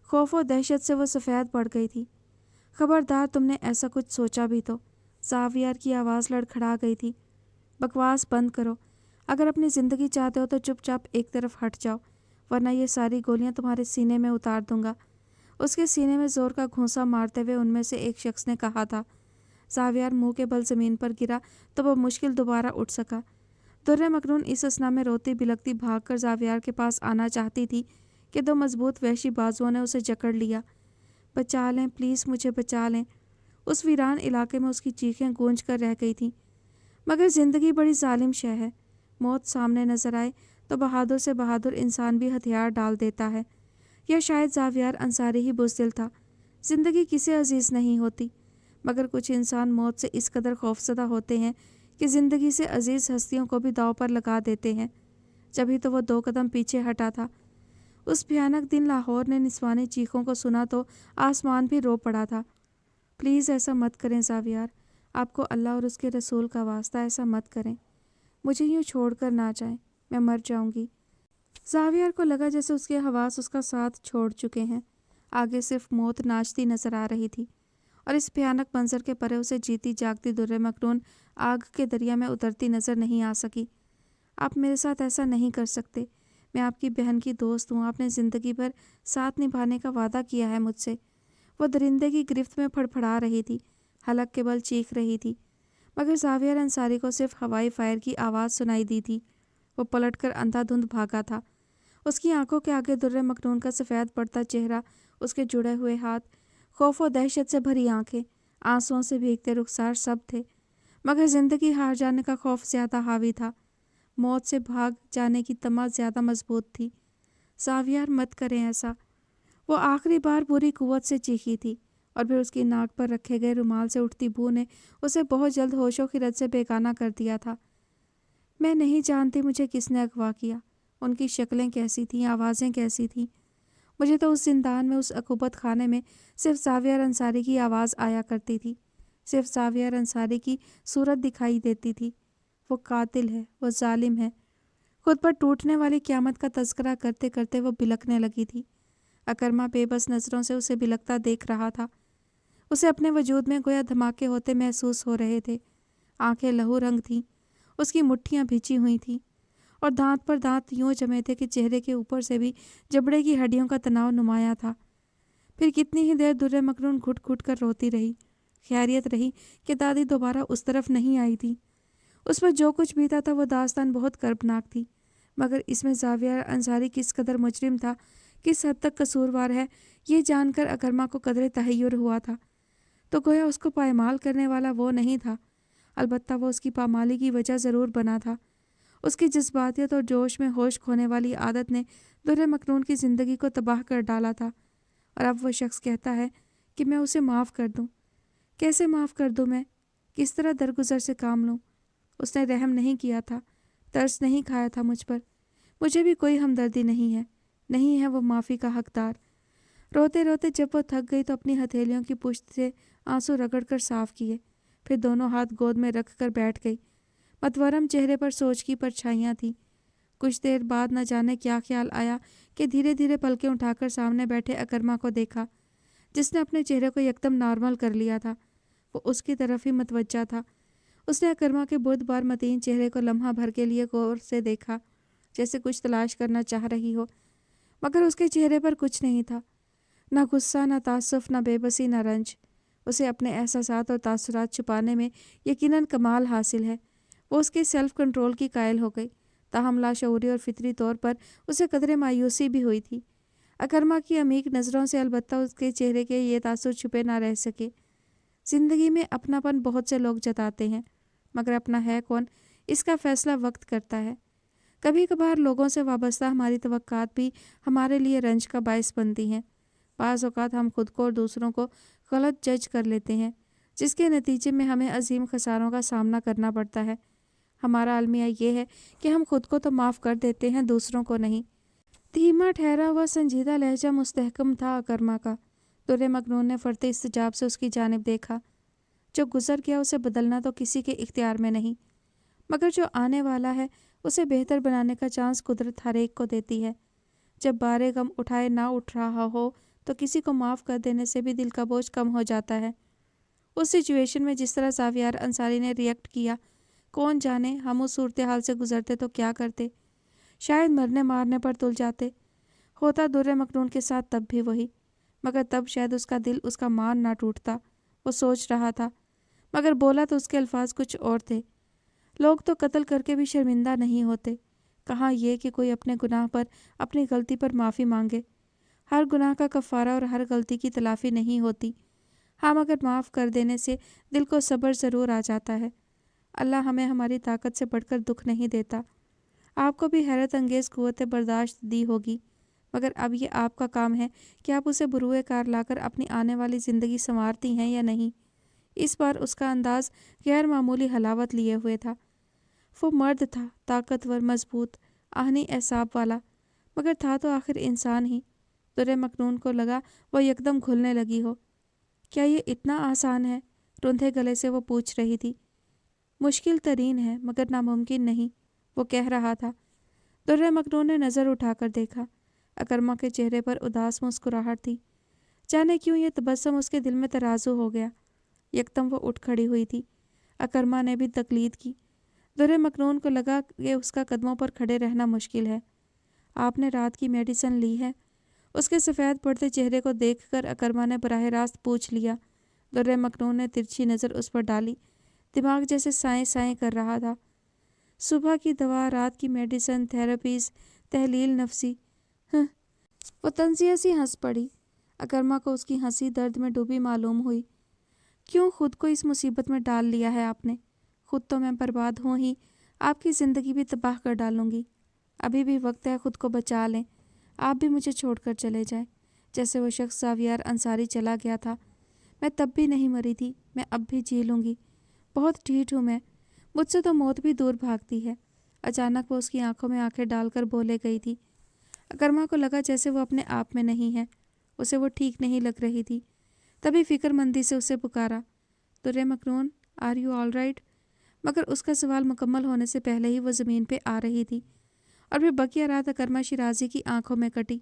खौफ और दहशत से वो सफ़ेद पड़ गई थी। खबरदार, तुमने ऐसा कुछ सोचा भी तो। ज़ावियर की आवाज़ लड़खड़ा गई थी। बकवास बंद करो। अगर अपनी ज़िंदगी चाहते हो तो चुपचाप एक तरफ हट जाओ, वरना ये सारी गोलियां तुम्हारे सीने में उतार दूंगा। उसके सीने में ज़ोर का घूंसा मारते हुए उनमें से एक शख्स ने कहा था। ज़ावियर मुंह के बल ज़मीन पर गिरा तो वह मुश्किल दोबारा उठ सका। दुर्रे मखनून इस असना में रोती बिलखती भागकर ज़ावियर के पास आना चाहती थी کہ 2 मजबूत वहशी बाजुओं ने उसे जकड़ लिया। बचा लें, प्लीज़ मुझे बचा लें। उस वीरान इलाके में उसकी चीखें गूंज कर रह गई थीं। मगर ज़िंदगी बड़ी जालिम शय है। मौत सामने नजर आए तो बहादुर से बहादुर इंसान भी हथियार डाल देता है। या शायद ज़ावियार अंसारी ही बुज़दिल था। ज़िंदगी किसे अजीज़ नहीं होती, मगर कुछ इंसान मौत से इस कदर खौफज़दा होते हैं कि ज़िंदगी से अजीज़ हस्तियों को भी दांव पर लगा देते हैं। जभी तो वो 2 कदम पीछे हटा था। उस भयानक दिन लाहौर ने निस्वानी चीखों को सुना तो आसमान भी रो पड़ा था। प्लीज़ ऐसा मत करें ज़ावियार, आपको अल्लाह और उसके रसूल का वास्ता ऐसा मत करें। मुझे यूँ छोड़कर ना जाएं, मैं मर जाऊंगी। ज़ावियार को लगा जैसे उसके हवास उसका साथ छोड़ चुके हैं। आगे सिर्फ मौत नाचती नजर आ रही थी और इस भयानक मंजर के परे उसे जीती जागती दुर्रे मखनून आग के दरिया में उतरती नजर नहीं आ सकी। आप मेरे साथ ऐसा नहीं कर सकते। मैं आपकी बहन की दोस्त हूँ। आपने ज़िंदगी भर साथ निभाने का वादा किया है मुझसे। वो दरिंदे की गिरफ्त में फड़फड़ा रही थी, हलक के बल चीख रही थी, मगर ज़ावियार अंसारी को सिर्फ हवाई फायर की आवाज़ सुनाई दी थी। वो पलटकर अंधाधुंध भागा था। उसकी आंखों के आगे दुर्रे मखनून का सफ़ेद पड़ता चेहरा, उसके जुड़े हुए हाथ, खौफ और दहशत से भरी आंखें, आंसुओं से भीगते रुखसार सब थे, मगर ज़िंदगी हार जाने का खौफ ज़्यादा हावी था। मौत से भाग जाने की तमा ज़्यादा मजबूत थी। ज़ावियार मत करें ऐसा। वो आखिरी बार पूरी कुव्वत से चीखी थी और फिर उसकी नाक पर रखे गए रुमाल से उठती बू ने उसे बहुत जल्द होशो खिरत से बेगाना कर दिया था। मैं नहीं जानती मुझे किसने अगवा किया, उनकी शक्लें कैसी थीं, आवाज़ें कैसी थीं। मुझे तो उस जिंदान में, उस अकूबत खाने में सिर्फ ज़ावियार अंसारी की आवाज़ आया करती थी, सिर्फ ज़ावियार अंसारी की सूरत दिखाई देती थी। वो कातिल है, वो जालिम है। खुद पर टूटने वाली क़यामत का तज़किरा करते करते वो बिलखने लगी थी। अकरमा बेबस नज़रों से उसे बिलखता देख रहा था। उसे अपने वजूद में गोया धमाके होते महसूस हो रहे थे। आंखें लहू रंग थीं, उसकी मुट्ठियाँ भिंची हुई थीं और दांत पर दांत यूँ जमे थे कि चेहरे के ऊपर से भी जबड़े की हड्डियों का तनाव नुमाया था। फिर कितनी ही देर दुर्रे मखनून घुट घुट कर रोती रही। खैरियत रही कि दादी दोबारा उस तरफ नहीं आई थी। उस पर जो कुछ बीता था वो दास्तान बहुत कर्बनाक थी, मगर इसमें ज़ावियार अंसारी किस कदर मुजरिम था, किस हद तक कसूरवार है, ये जानकर अकरमा को कदरे तहय्युर हुआ था। तो गोया उसको पायमाल करने वाला वो नहीं था, अलबत्ता वो उसकी पामाली की वजह ज़रूर बना था। उसकी जज्बातियत और जोश में होश खोने वाली आदत ने दुर्रे मखनून की ज़िंदगी को तबाह कर डाला था। और अब वो शख्स कहता है कि मैं उसे माफ़ कर दूं। कैसे माफ़ कर दूं मैं? किस तरह दरगुजर से काम लूं? उसने रहम नहीं किया था, तरस नहीं खाया था मुझ पर। मुझे भी कोई हमदर्दी नहीं है वो माफ़ी का हकदार। रोते रोते जब वो थक गई तो अपनी हथेलियों की पुश्त से आंसू रगड़कर साफ किए, फिर दोनों हाथ गोद में रख कर बैठ गई। मतवरम चेहरे पर सोच की परछाइयाँ थीं। कुछ देर बाद न जाने क्या ख्याल आया कि धीरे धीरे पलकें उठाकर सामने बैठे अकरमा को देखा, जिसने अपने चेहरे को एकदम नॉर्मल कर लिया था। वो उसकी तरफ ही मतवज्जा था। उसने अकरमा के बुर्दबार मतीन चेहरे को लम्हा भर के लिए गौर से देखा, जैसे कुछ तलाश करना चाह रही हो, मगर उसके चेहरे पर कुछ नहीं था। न गुस्सा, न तासुफ, न बेबसी, न रंज। उसे अपने एहसासात और तासुरात छुपाने में यकीनन कमाल हासिल है। वो उसके सेल्फ कंट्रोल की कायल हो गई। ताहम लाशऊरी और फितरी तौर पर उसे कदरे मायूसी भी हुई थी। अकरमा की अमीक नज़रों से अलबत्ता उसके चेहरे के ये तासुर छुपे ना रह सके। ज़िंदगी में अपनापन बहुत से लोग जताते हैं, मगर अपना है कौन, इसका फ़ैसला वक्त करता है। कभी कभार लोगों से वाबस्ता हमारी तवक्कात भी हमारे लिए रंज का बायस बनती हैं। बाज़ औक़ात हम खुद को और दूसरों को गलत जज कर लेते हैं, जिसके नतीजे में हमें अजीम खसारों का सामना करना पड़ता है। हमारा अलमिया ये है कि हम खुद को तो माफ़ कर देते हैं, दूसरों को नहीं। धीमा ठहरा हुआ संजीदा लहजा मुस्तहकम था अकरमा का। दुर्रे मखनून ने फरते इस्तजाब से उसकी जानिब देखा। जो गुजर गया उसे बदलना तो किसी के इख्तियार में नहीं, मगर जो आने वाला है उसे बेहतर बनाने का चांस कुदरत हर एक को देती है। जब बारे गम उठाए ना उठ रहा हो तो किसी को माफ़ कर देने से भी दिल का बोझ कम हो जाता है। उस सिचुएशन में जिस तरह ज़ावियार अंसारी ने रिएक्ट किया, कौन जाने हम उस सूरत हाल से गुजरते तो क्या करते। शायद मरने मारने पर तुल जाते। होता दुर्रे मखनून के साथ तब भी वही, मगर तब शायद उसका दिल उसका मान ना टूटता। वो सोच रहा था, मगर बोला तो उसके अल्फाज कुछ और थे। लोग तो कत्ल करके भी शर्मिंदा नहीं होते, کہاں یہ کہ کوئی اپنے گناہ پر، اپنی غلطی پر معافی مانگے۔ ہر گناہ کا کفارہ اور ہر غلطی کی تلافی نہیں ہوتی، ہاں مگر معاف کر دینے سے دل کو صبر ضرور آ جاتا ہے۔ اللہ ہمیں ہماری طاقت سے بڑھ کر دکھ نہیں دیتا۔ آپ کو بھی حیرت انگیز قوت برداشت دی ہوگی، مگر اب یہ آپ کا کام ہے کہ آپ اسے بروئے کار لا کر اپنی آنے والی زندگی سنوارتی ہیں یا نہیں۔ اس بار اس کا انداز غیر معمولی حلاوت لیے ہوئے تھا۔ وہ مرد تھا، طاقتور، مضبوط، آہنی اعصاب والا، مگر تھا تو آخر انسان ہی۔ در مکنون کو لگا وہ یکدم گھلنے لگی ہو۔ کیا یہ اتنا آسان ہے؟ روندھے گلے سے وہ پوچھ رہی تھی۔ مشکل ترین ہے مگر ناممکن نہیں، وہ کہہ رہا تھا۔ در مکنون نے نظر اٹھا کر دیکھا۔ اکرما کے چہرے پر اداس مسکراہٹ تھی۔ جانے کیوں یہ تبسم اس کے دل میں ترازو ہو گیا۔ یکدم وہ اٹھ کھڑی ہوئی تھی۔ اکرما نے بھی تقلید کی۔ در مکنون کو لگا کہ اس کا قدموں پر کھڑے رہنا مشکل ہے۔ آپ نے رات کی میڈیسن لی ہے؟ اس کے سفید پڑتے چہرے کو دیکھ کر اکرما نے براہ راست پوچھ لیا۔ در مکنون نے ترچھی نظر اس پر ڈالی۔ دماغ جیسے سائیں سائیں کر رہا تھا۔ صبح کی دوا، رات کی میڈیسن، تھراپیز، تحلیل نفسی۔ وہ طنزیہ سی ہنس پڑی۔ اکرما کو اس کی ہنسی درد میں ڈوبی معلوم ہوئی۔ کیوں خود کو اس مصیبت میں ڈال لیا ہے آپ نے؟ خود تو میں برباد ہوں ہی، آپ کی زندگی بھی تباہ کر ڈالوں گی۔ ابھی بھی وقت ہے، خود کو بچا لیں۔ آپ بھی مجھے چھوڑ کر چلے جائیں، جیسے وہ شخص زاویار انصاری چلا گیا تھا۔ میں تب بھی نہیں مری تھی، میں اب بھی جی لوں گی۔ بہت ڈھیٹ ہوں میں، مجھ سے تو موت بھی دور بھاگتی ہے۔ اچانک وہ اس کی آنکھوں میں آنکھیں ڈال کر بولے گئی تھی۔ اکرما کو لگا جیسے وہ اپنے آپ میں نہیں ہے، اسے وہ ٹھیک نہیں لگ رہی تھی۔ تبھی فکر مندی سے اسے پکارا، در مکنون، آر یو آل رائٹ؟ مگر اس کا سوال مکمل ہونے سے پہلے ہی وہ زمین پہ آ رہی تھی، اور پھر بقیہ رات اکرما شیرازی کی آنکھوں میں کٹی۔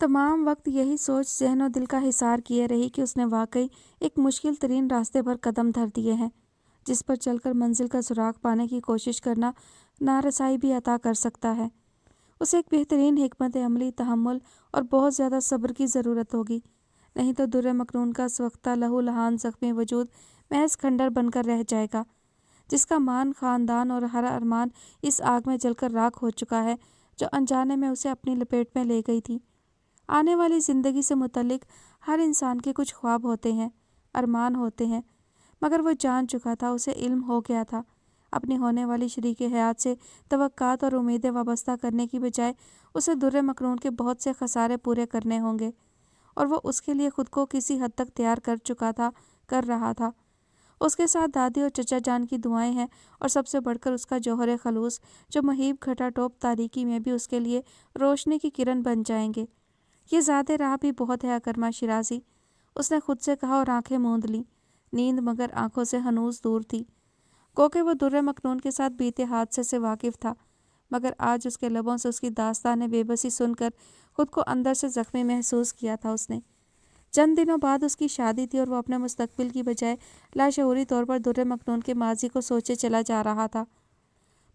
تمام وقت یہی سوچ ذہن و دل کا حصار کیے رہی کہ اس نے واقعی ایک مشکل ترین راستے پر قدم دھر دیے ہیں، جس پر چل کر منزل کا سراغ پانے کی کوشش کرنا نارسائی بھی عطا کر سکتا ہے۔ اسے ایک بہترین حکمت عملی، تحمل اور بہت زیادہ صبر کی ضرورت ہوگی، نہیں تو در مکنون کا سوختہ لہو لہان زخمی وجود محض کھنڈر بن کر رہ جائے گا، جس کا مان، خاندان اور ہر ارمان اس آگ میں جل کر راکھ ہو چکا ہے جو انجانے میں اسے اپنی لپیٹ میں لے گئی تھی۔ آنے والی زندگی سے متعلق ہر انسان کے کچھ خواب ہوتے ہیں، ارمان ہوتے ہیں، مگر وہ جان چکا تھا، اسے علم ہو گیا تھا، اپنی ہونے والی شریک حیات سے توقعات اور امیدیں وابستہ کرنے کی بجائے اسے در مکنون کے بہت سے خسارے پورے کرنے ہوں گے، اور وہ اس کے لیے خود کو کسی حد تک تیار کر چکا تھا، کر رہا تھا۔ اس کے ساتھ دادی اور چچا جان کی دعائیں ہیں، اور سب سے بڑھ کر اس کا جوہر خلوص، جو مہیب گھٹا ٹوپ تاریکی میں بھی اس کے لیے روشنی کی کرن بن جائیں گے۔ یہ زیادہ راہ بھی بہت ہے اکرما شیرازی، اس نے خود سے کہا اور آنکھیں موند لیں۔ نیند مگر آنکھوں سے ہنوز دور تھی۔ گو کہ وہ در مکنون کے ساتھ بیتے حادثے سے واقف تھا، مگر آج اس کے لبوں سے اس کی داستان بے بسی سن کر خود کو اندر سے زخمی محسوس کیا تھا اس نے۔ چند دنوں بعد اس کی شادی تھی اور وہ اپنے مستقبل کی بجائے لاشعوری طور پر در مکنون کے ماضی کو سوچے چلا جا رہا تھا۔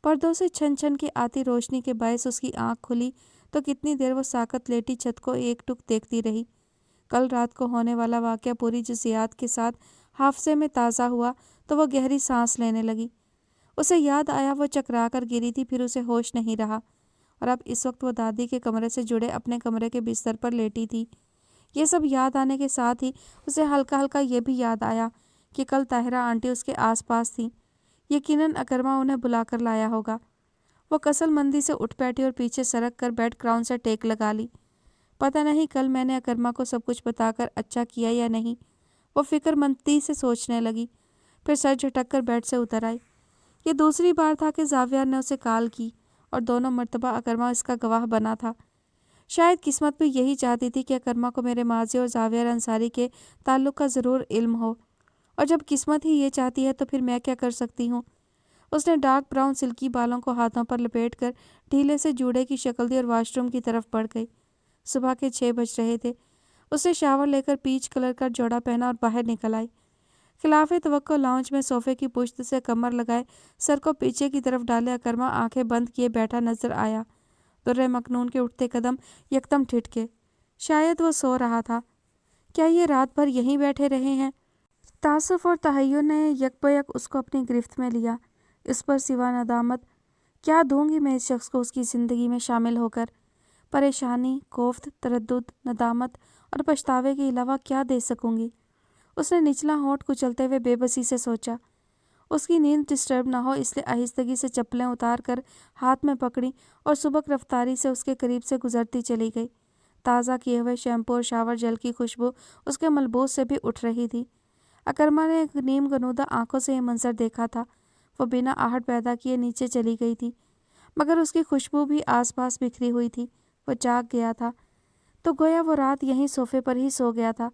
پردوں سے چھن چھن کے آتی روشنی کے باعث اس کی آنکھ کھلی تو کتنی دیر وہ ساکت لیٹی چھت کو ایک ٹک دیکھتی رہی۔ کل رات کو ہونے والا واقعہ پوری جزیات کے ساتھ حافظے میں تازہ ہوا تو وہ گہری سانس لینے لگی۔ اسے یاد آیا وہ چکرا کر گری تھی، پھر اسے ہوش نہیں رہا، اور اب اس وقت وہ دادی کے کمرے سے جڑے اپنے کمرے کے بستر پر لیٹی تھی۔ یہ سب یاد آنے کے ساتھ ہی اسے ہلکا ہلکا یہ بھی یاد آیا کہ کل طاہرہ آنٹی اس کے آس پاس تھیں، یقیناً اکرما انہیں بلا کر لایا ہوگا۔ وہ کسل مندی سے اٹھ بیٹھی اور پیچھے سرک کر بیڈ کراؤن سے ٹیک لگا لی۔ پتہ نہیں کل میں نے اکرما کو سب کچھ بتا کر اچھا کیا یا نہیں، وہ فکر مندی سے سوچنے لگی، پھر سر جھٹک کر بیڈ سے اتر آئی۔ یہ دوسری بار تھا کہ زاویار نے اسے کال کی، اور دونوں مرتبہ اکرما اس کا گواہ بنا تھا۔ شاید قسمت بھی یہی چاہتی تھی کہ اکرما کو میرے ماضی اور زاویار انصاری کے تعلق کا ضرور علم ہو، اور جب قسمت ہی یہ چاہتی ہے تو پھر میں کیا کر سکتی ہوں۔ اس نے ڈارک براؤن سلکی بالوں کو ہاتھوں پر لپیٹ کر ڈھیلے سے جوڑے کی شکل دی اور واش روم کی طرف بڑھ گئی۔ صبح کے 6 بج رہے تھے۔ اس نے شاور لے کر پیچ کلر کا جوڑا پہنا اور باہر نکل آئی۔ خلاف توقع لاؤنج میں صوفے کی پشت سے کمر لگائے، سر کو پیچھے کی طرف ڈالے اکرما آنکھیں بند کیے بیٹھا نظر آیا۔ در مکنون کے اٹھتے قدم یکدم ٹھٹکے۔ شاید وہ سو رہا تھا۔ کیا یہ رات بھر یہیں بیٹھے رہے ہیں؟ تعصف اور تحیر نے یک بیک اس کو اپنی گرفت میں لیا۔ اس پر سوا ندامت क्या दूंगी मैं इस शख्स को उसकी ज़िंदगी में शामिल होकर? परेशानी, खौफ, तरद्दुद, नदामत और पछतावे के अलावा क्या दे सकूंगी? उसने निचला होंठ कुचलते हुए बेबसी से सोचा। उसकी नींद डिस्टर्ब ना हो इसलिए आहिस्तगी से चप्पलें उतार कर हाथ में पकड़ी और सुबक रफ्तारी से उसके करीब से गुजरती चली गई। ताज़ा किए हुए शैम्पू और शावर जेल की खुशबू उसके मलबूस से भी उठ रही थी। अकरमा ने नीम गनूदा आंखों से यह मंजर देखा था। वो बिना आहट पैदा किए नीचे चली गई थी, मगर उसकी खुशबू भी आसपास बिखरी हुई थी। वो जाग गया था तो गोया वो रात यहीं सोफे पर ही सो गया था।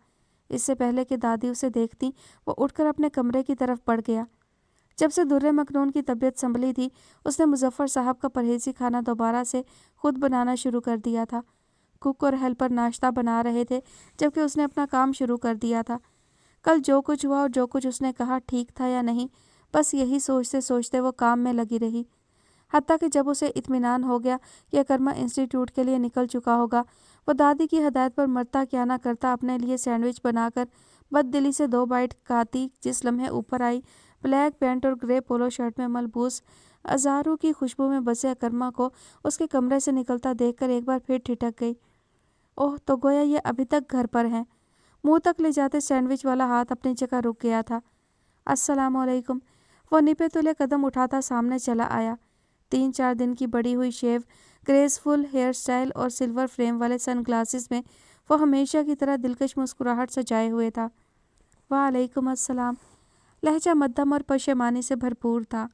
इससे पहले कि दादी उसे देखती, वो उठकर अपने कमरे की तरफ बढ़ गया। जब से दुर्रे मखनून की तबीयत संभली थी, उसने मुजफ्फर साहब का परहेजी खाना दोबारा से खुद बनाना शुरू कर दिया था। कुक और हेल्पर नाश्ता बना रहे थे, जबकि उसने अपना काम शुरू कर दिया था। कल जो कुछ हुआ और जो कुछ उसने कहा ठीक था या नहीं, बस यही सोचते सोचते वो काम में लगी रही। हत्ता कि जब उसे इत्मीनान हो गया कि अकरमा इंस्टीट्यूट के लिए निकल चुका होगा, वो दादी की हदायत पर मरता क्या ना करता अपने लिए सैंडविच बनाकर बददिली से 2 बाइट खाती। जिस लम्हे ऊपर आई, ब्लैक पैंट और ग्रे पोलो शर्ट में मलबूस अजारों की खुशबू में बसे अकरमा को उसके कमरे से निकलता देखकर एक बार फिर ठिठक गई। ओह, तो गोया ये अभी तक घर पर हैं। मुंह तक ले जाते सैंडविच वाला हाथ अपनी जगह रुक गया था। अस्सलामुअलैकुम। वो निपे तुले कदम उठाता सामने चला आया। 3-4 दिन की बड़ी हुई शेव, ग्रेसफुल हेयर स्टाइल और सिल्वर फ्रेम वाले सनग्लासेस में वो हमेशा की तरह दिलकश मुस्कुराहट सजाए हुए था। वालेकुम अस्सलाम। लहजा मध्यम और पशेमानी से भरपूर था।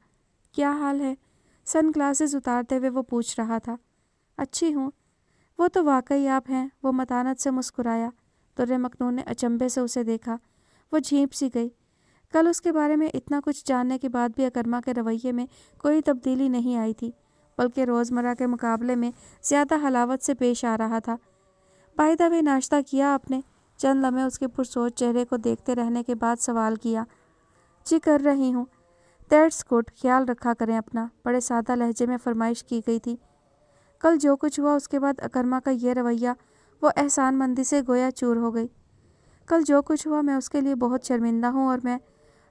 क्या हाल है? सनग्लासेस उतारते हुए वो पूछ रहा था। अच्छी हूँ। वो तो वाकई आप हैं। वो मतानत से मुस्कुराया। दुर्रे मखनून ने अचंभे से उसे देखा। वो झींप सी गई। कल उसके बारे में इतना कुछ जानने के बाद भी अकरमा के रवैये में कोई तब्दीली नहीं आई थी, बल्कि रोज़मर्रा के मुकाबले में ज़्यादा हलावत से पेश आ रहा था। बाय द वे, नाश्ता किया आपने? चंद लम्हे उसके पुरसोच चेहरे को देखते रहने के बाद सवाल किया। जी कर रही हूँ। That's good. ख्याल रखा करें अपना। बड़े सादा लहजे में फरमाइश की गई थी। कल जो कुछ हुआ उसके बाद अकरमा का ये रवैया, वो एहसानमंदी से गोया चूर हो गई। कल जो कुछ हुआ मैं उसके लिए बहुत शर्मिंदा हूँ और मैं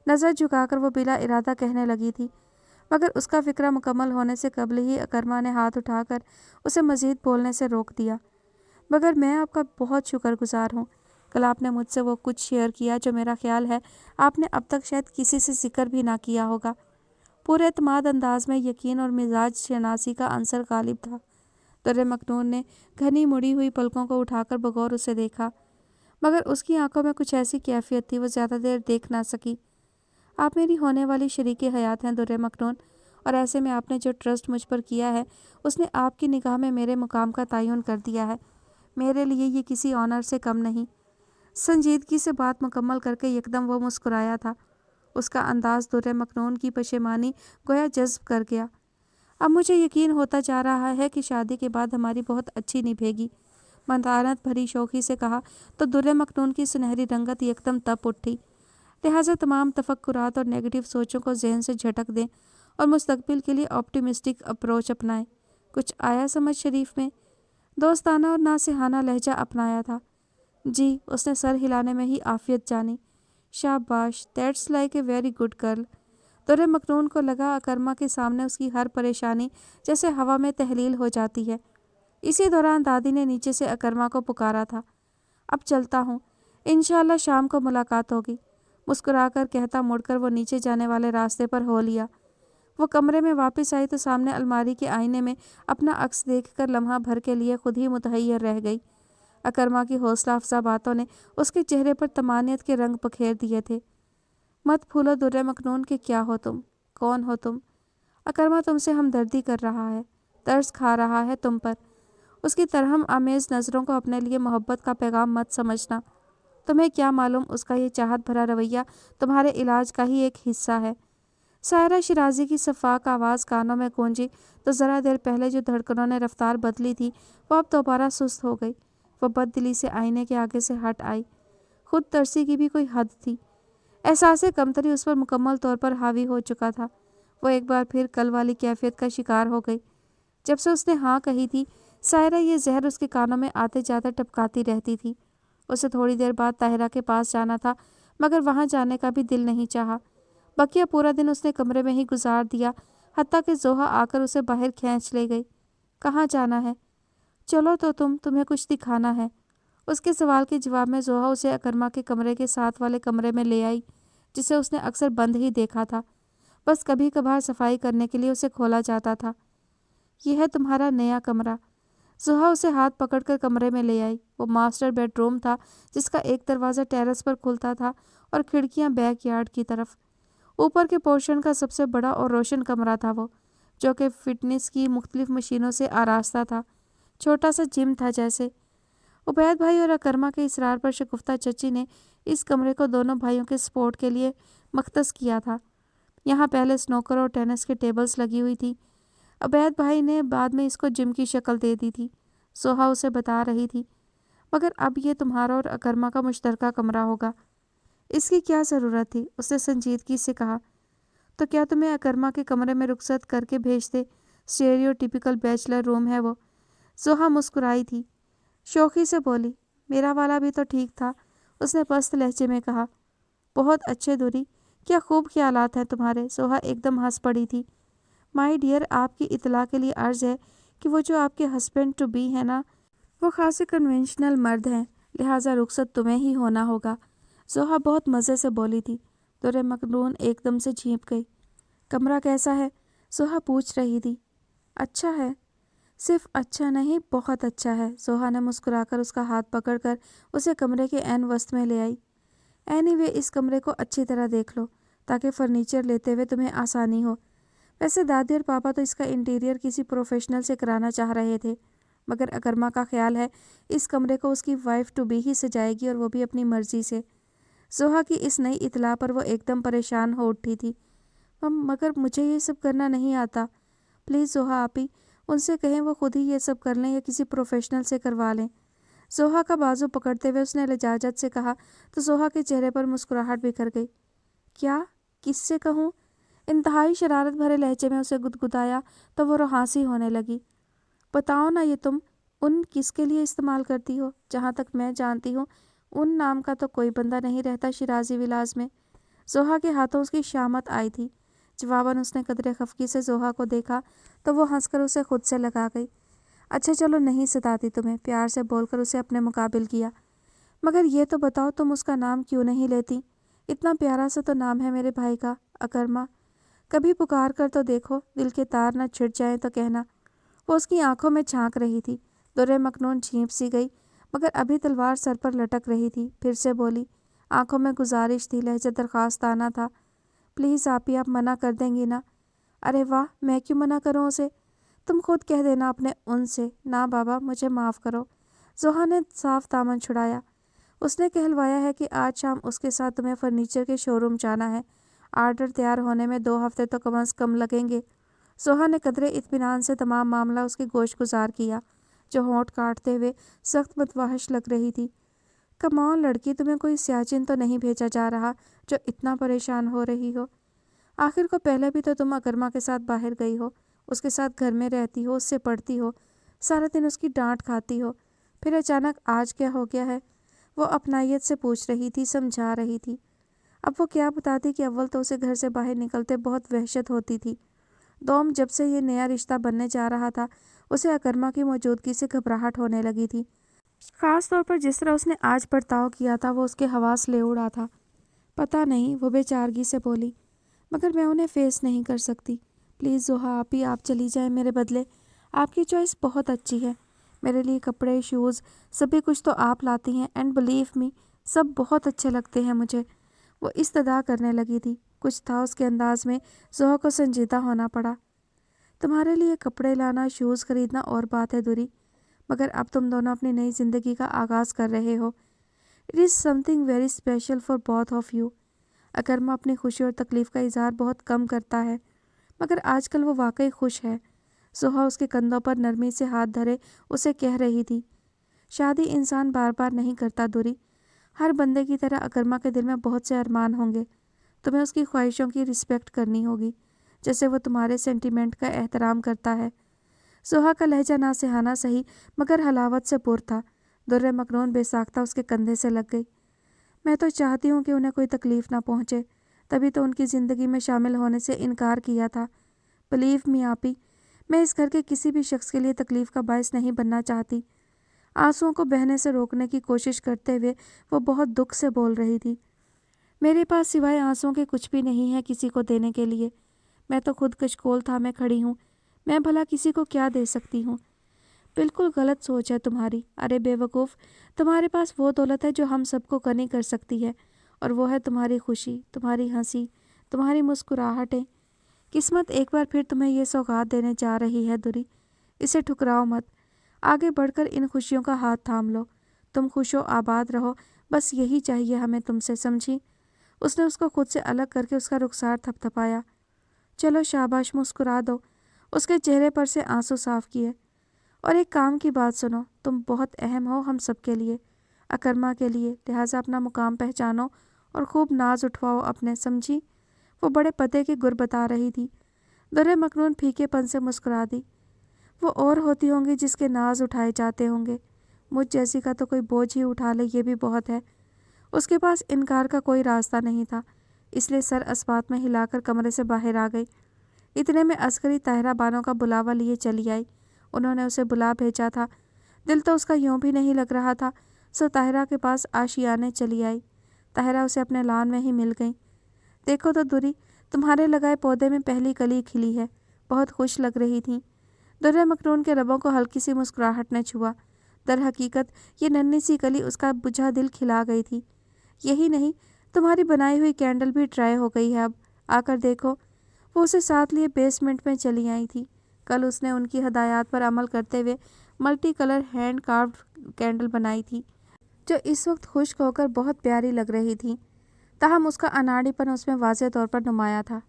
नज़र झुकाकर वो बिला इरादा कहने लगी थी, मगर उसका फिक्रा मुकम्मल होने से कबल ही अकरमा ने हाथ उठाकर उसे मज़ीद बोलने से रोक दिया। मगर मैं आपका बहुत शुक्रगुजार हूँ। कल आपने मुझसे वो कुछ शेयर किया जो मेरा ख्याल है आपने अब तक शायद किसी से जिक्र भी ना किया होगा। पूरे एतमाद अंदाज में यकीन और मिजाज शनासी का अंसर गालिब था। दुर्रे मखनून ने घनी मुड़ी हुई पलकों को उठाकर बगौर उसे देखा, मगर उसकी आंखों में कुछ ऐसी कैफियत थी वो ज़्यादा देर देख ना सकी। आप मेरी होने वाली शरीके हयात हैं दुर्रे मखनून, और ऐसे में आपने जो ट्रस्ट मुझ पर किया है उसने आपकी निगाह में मेरे मुकाम का तयन कर दिया है। मेरे लिए ये किसी ऑनर से कम नहीं। संजीदगी से बात मुकम्मल करके यकदम वो मुस्कुराया था। उसका अंदाज दुर्रे मखनून की पशेमानी गोया जज्ब कर गया। अब मुझे यकीन होता जा रहा है कि शादी के बाद हमारी बहुत अच्छी निभेगी। मतानत भरी शौखी से कहा तो दुर्रे मखनून की सुनहरी रंगत यकदम तप उठी। लिहाजा तमाम तफक्कुरात और नेगेटिव सोचों को जहन से झटक दें और मुस्तकबिल के लिए ऑप्टिमिस्टिक अप्रोच अपनाएं। कुछ आया समझ शरीफ में? दोस्ताना और नासिहाना लहजा अपनाया था। जी, उसने सर हिलाने में ही आफियत जानी। शाबाश, that's like a very good girl. Durre मखनून को लगा अकरमा के सामने उसकी हर परेशानी जैसे हवा में तहलील हो जाती है। इसी दौरान दादी ने नीचे से अकरमा को पुकारा था। अब चलता हूँ, इंशाअल्लाह शाम को मुलाकात होगी। मुस्कुराकर कहता मुड़कर वो नीचे जाने वाले रास्ते पर हो लिया। वो कमरे में वापस आई तो सामने अलमारी के आईने में अपना अक्स देखकर लम्हा भर के लिए खुद ही मुतहय्यर रह गई। अकरमा की हौसला अफजा बातों ने उसके चेहरे पर तमानियत के रंग बखेर दिए थे। मत भूलो दुर्रे मखनून के क्या हो तुम, कौन हो तुम। अकरमा तुमसे हमदर्दी कर रहा है, तरस खा रहा है तुम पर। उसकी तरहम आमेज़ नज़रों को अपने लिए मोहब्बत का पैगाम मत समझना। तुम्हें क्या मालूम उसका ये चाहत भरा रवैया तुम्हारे इलाज का ही एक हिस्सा है। सायरा शिराजी की शफाक आवाज़ कानों में गूंजी तो ज़रा देर पहले जो धड़कनों ने रफ्तार बदली थी वो अब दोबारा सुस्त हो गई। वो बददिली से आईने के आगे से हट आई। खुद तरसी की भी कोई हद थी। एहसास कमतरी उस पर मुकम्मल तौर पर हावी हो चुका था। वो एक बार फिर कल वाली कैफियत का शिकार हो गई। जब से उसने हाँ कही थी, सायरा ये जहर उसके कानों में आते जाते टपकाती रहती थी। उसे थोड़ी देर बाद ताहिरा के पास जाना था, मगर वहाँ जाने का भी दिल नहीं चाहा। बकिया पूरा दिन उसने कमरे में ही गुजार दिया। हत्ता कि जोहा आकर उसे बाहर खींच ले गई। कहाँ जाना है? चलो तो तुम्हें कुछ दिखाना है। उसके सवाल के जवाब में जोहा उसे अकरमा के कमरे के साथ वाले कमरे में ले आई, जिसे उसने अक्सर बंद ही देखा था। बस कभी कभार सफाई करने के लिए उसे खोला जाता था। यह है तुम्हारा नया कमरा। जोहा उसे हाथ पकड़कर कमरे में ले आई। वो मास्टर बेडरूम था, जिसका एक दरवाज़ा टेरेस पर खुलता था और खिड़कियां बैकयार्ड की तरफ। ऊपर के पोर्शन का सबसे बड़ा और रोशन कमरा था वो, जो कि फिटनेस की मुख्तलिफ मशीनों से आरास्ता था। छोटा सा जिम था जैसे। उबैद भाई और अकरमा के इसरार पर शगुफ्ता चची ने इस कमरे को दोनों भाइयों के स्पोर्ट के लिए मख्तस किया था। यहाँ पहले स्नोकर और टेनिस की टेबल्स लगी हुई थी। उबैद भाई ने बाद में इसको जिम की शक्ल दे दी थी। सोहा उसे बता रही थी, मगर अब ये तुम्हारा और अकरमा का मुश्तरका कमरा होगा। इसकी क्या ज़रूरत थी? उसने संजीदगी से कहा। तो क्या तुम्हें अकरमा के कमरे में रुखसत करके भेजते? स्टेरियोटिपिकल बैचलर रूम है वो। सोहा मुस्कुराई थी, शौकी से बोली, मेरा वाला भी तो ठीक था। उसने पस्त लहजे में कहा। बहुत अच्छे दूरी, क्या खूब ख्यालात हैं तुम्हारे। सोहा एकदम हंस पड़ी थी। माय डियर, आपकी इतला के लिए अर्ज़ है कि वो जो आपके हस्बैंड टू बी है ना, वो खासे कन्वेंशनल मर्द हैं, लिहाजा रुखसत तुम्हें ही होना होगा। जोहा बहुत मज़े से बोली थी। दुर्रे मखनून एकदम से झींप गई। कमरा कैसा है? जोहा पूछ रही थी। अच्छा है। सिर्फ अच्छा नहीं, बहुत अच्छा है। जोहा ने मुस्कुराकर उसका हाथ पकड़कर उसे कमरे के ऐन वस्त में ले आई। एनीवे, इस कमरे को अच्छी तरह देख लो, ताकि फर्नीचर लेते हुए तुम्हें आसानी हो। वैसे दादी और पापा तो इसका इंटीरियर किसी प्रोफेशनल से कराना चाह रहे थे, मगर अकरमा का ख्याल है इस कमरे को उसकी वाइफ टू बी ही सजाएगी, और वो भी अपनी मर्जी से। जोहा की इस नई इतला पर वो एकदम परेशान हो उठी थी। मगर मुझे ये सब करना नहीं आता। प्लीज़ जोहा आपी, उनसे कहें वो खुद ही ये सब कर लें या किसी प्रोफेशनल से करवा लें। जोहा का बाजू पकड़ते हुए उसने लजाजत से कहा तो जोहा के चेहरे पर मुस्कुराहट बिखर गई। क्या? किससे कहूँ? इंतहाई शरारत भरे लहजे में उसे गुदगुदाया तो वो रुहासी होने लगी। बताओ ना, ये तुम उन किसके लिए इस्तेमाल करती हो? जहाँ तक मैं जानती हूँ, उन नाम का तो कोई बंदा नहीं रहता शिराजी विलास में। जोहा के हाथों उसकी शामत आई थी। जवाबन उसने कदरे खफकी से जोहा को देखा तो वो हंसकर उसे खुद से लगा गई। अच्छा चलो, नहीं सताती तुम्हें, प्यार से बोलकर उसे अपने मुकाबिल किया। मगर ये तो बताओ, तुम उसका नाम क्यों नहीं लेती? इतना प्यारा सा तो नाम है मेरे भाई का, अकरमा। कभी पुकार कर तो देखो, दिल के तार न छिड़ जाए तो कहना। वो उसकी आंखों में झांक रही थी। दुर्रे मखनून झींप सी गई, मगर अभी तलवार सर पर लटक रही थी। फिर से बोली, आंखों में गुजारिश थी, लहजा दरख्वास्ताना था। प्लीज़ आप मना कर देंगी ना? अरे वाह, मैं क्यों मना करूं उसे? तुम खुद कह देना अपने उनसे। ना बाबा, मुझे माफ़ करो। जोहा ने साफ दामन छुड़ाया। उसने कहलवाया है कि आज शाम उसके साथ तुम्हें फर्नीचर के शोरूम जाना है। आर्डर तैयार होने में 2 हफ्ते तो कम अज़ कम लगेंगे। जोहा ने कदरे इत्मीनान से तमाम मामला उसके गोश गुजार किया, जो होंठ काटते हुए सख्त मतवाहिश लग रही थी। कमाल लड़की, तुम्हें कोई सियाचिन तो नहीं भेजा जा रहा जो इतना परेशान हो रही हो? आखिर को पहले भी तो तुम अकरमा के साथ बाहर गई हो, उसके साथ घर में रहती हो, उससे पढ़ती हो, सारा दिन उसकी डांट खाती हो। फिर अचानक आज क्या हो गया है? वो अपनायत से पूछ रही थी, समझा रही थी। अब वो क्या बताती कि अव्वल तो उसे घर से बाहर निकलते बहुत वहशत होती थी। दोम, जब से ये नया रिश्ता बनने जा रहा था, उसे अकरमा की मौजूदगी से घबराहट होने लगी थी। ख़ास तौर पर जिस तरह उसने आज बर्ताव किया था, वो उसके हवास ले उड़ा था। पता नहीं, वो बेचारगी से बोली, मगर मैं उन्हें फेस नहीं कर सकती। प्लीज़ जोहा आपी, आप चली जाएं मेरे बदले। आपकी चॉइस बहुत अच्छी है। मेरे लिए कपड़े, शूज़, सभी कुछ तो आप लाती हैं, एंड बिलीव मी, सब बहुत अच्छे लगते हैं मुझे। वो इस्तदा करने लगी थी। कुछ था उसके अंदाज में, जोहा को संजीदा होना पड़ा। तुम्हारे लिए कपड़े लाना, शूज़ खरीदना और बात है दूरी, मगर अब तुम दोनों अपनी नई ज़िंदगी का आगाज़ कर रहे हो। It is something very special for both of you. Akrama अपनी खुशी और तकलीफ़ का इजहार बहुत कम करता है, मगर आजकल वो वाकई खुश है। जोहा उसके कंधों पर नरमी से हाथ धरे उसे कह रही थी, शादी इंसान बार बार नहीं करता दूरी। हर बंदे की तरह अकरमा के दिल में बहुत से अरमान होंगे। तुम्हें उसकी ख्वाहिशों की रिस्पेक्ट करनी होगी, जैसे वो तुम्हारे सेंटीमेंट का एहतराम करता है। जोहा का लहजा नासिहाना सही, मगर हलावत से पुर था। दुर्रे मखनून बेसाख्ता उसके कंधे से लग गई। मैं तो चाहती हूँ कि उन्हें कोई तकलीफ़ ना पहुँचे, तभी तो उनकी ज़िंदगी में शामिल होने से इनकार किया था। بلیو می آپی، میں اس گھر کے کسی بھی شخص کے لیے تکلیف کا باعث نہیں بننا چاہتی۔ آنسوؤں کو بہنے سے روکنے کی کوشش کرتے ہوئے وہ بہت دکھ سے بول رہی تھی۔ میرے پاس سوائے آنسوؤں کے کچھ بھی نہیں ہے کسی کو دینے کے لیے۔ میں تو خود کچکول تھامے کھڑی ہوں، میں بھلا کسی کو کیا دے سکتی ہوں؟ بالکل غلط سوچ ہے تمہاری۔ ارے بے وقوف، تمہارے پاس وہ دولت ہے جو ہم سب کو غنی کر سکتی ہے، اور وہ ہے تمہاری خوشی، تمہاری ہنسی، تمہاری مسکراہٹیں۔ قسمت ایک بار پھر تمہیں یہ سوغات دینے جا رہی ہے دوری، اسے ٹھکراؤ مت۔ آگے بڑھ کر ان خوشیوں کا ہاتھ تھام لو۔ تم خوش و آباد رہو، بس یہی چاہیے ہمیں تم سے، سمجھی؟ اس نے اس کو خود سے الگ کر کے اس کا رخسار تھپ تھپایا۔ چلو شاباش، مسکرا دو۔ اس کے چہرے پر سے آنسو صاف کیے۔ اور ایک کام کی بات سنو، تم بہت اہم ہو ہم سب کے لیے، اکرما کے لیے، لہٰذا اپنا مقام پہچانو اور خوب ناز اٹھواؤ اپنے، سمجھی؟ وہ بڑے پتے کی گر بتا رہی تھی۔ در مکنون پھیکے پن سے مسکرا دی۔ وہ اور ہوتی ہوں گی جس کے ناز اٹھائے جاتے ہوں گے، مجھ جیسی کا تو کوئی بوجھ ہی اٹھا لے یہ بھی بہت ہے۔ اس کے پاس انکار کا کوئی راستہ نہیں تھا، اس لیے سر اسبات میں ہلا کر کمرے سے باہر آ گئی۔ اتنے میں عسکری طاہرہ بانو کا بلاوا لیے چلی آئی۔ انہوں نے اسے بلا بھیجا تھا، دل تو اس کا یوں بھی نہیں لگ رہا تھا، سو طاہرہ کے پاس آشیانے چلی آئی۔ طاہرہ اسے اپنے لان میں ہی مل گئی۔ دیکھو تو دوری، تمہارے لگائے پودے میں پہلی کلی کھلی ہے، بہت خوش لگ رہی تھی۔ در مکنون کے لبوں کو ہلکی سی مسکراہٹ نے چھوا۔ در حقیقت یہ ننھی سی کلی اس کا بجھا دل کھلا گئی تھی۔ یہی نہیں، تمہاری بنائی ہوئی کینڈل بھی ڈرائی ہو گئی ہے اب، آ کر دیکھو۔ وہ اسے ساتھ لیے بیسمنٹ میں چلی آئی تھی۔ کل اس نے ان کی ہدایات پر عمل کرتے ہوئے ملٹی کلر ہینڈ کاروڈ کینڈل بنائی تھی، جو اس وقت خشک ہو کر بہت پیاری لگ رہی تھی، تاہم اس کا اناڑی پن اس میں واضح طور پر نمایاں تھا۔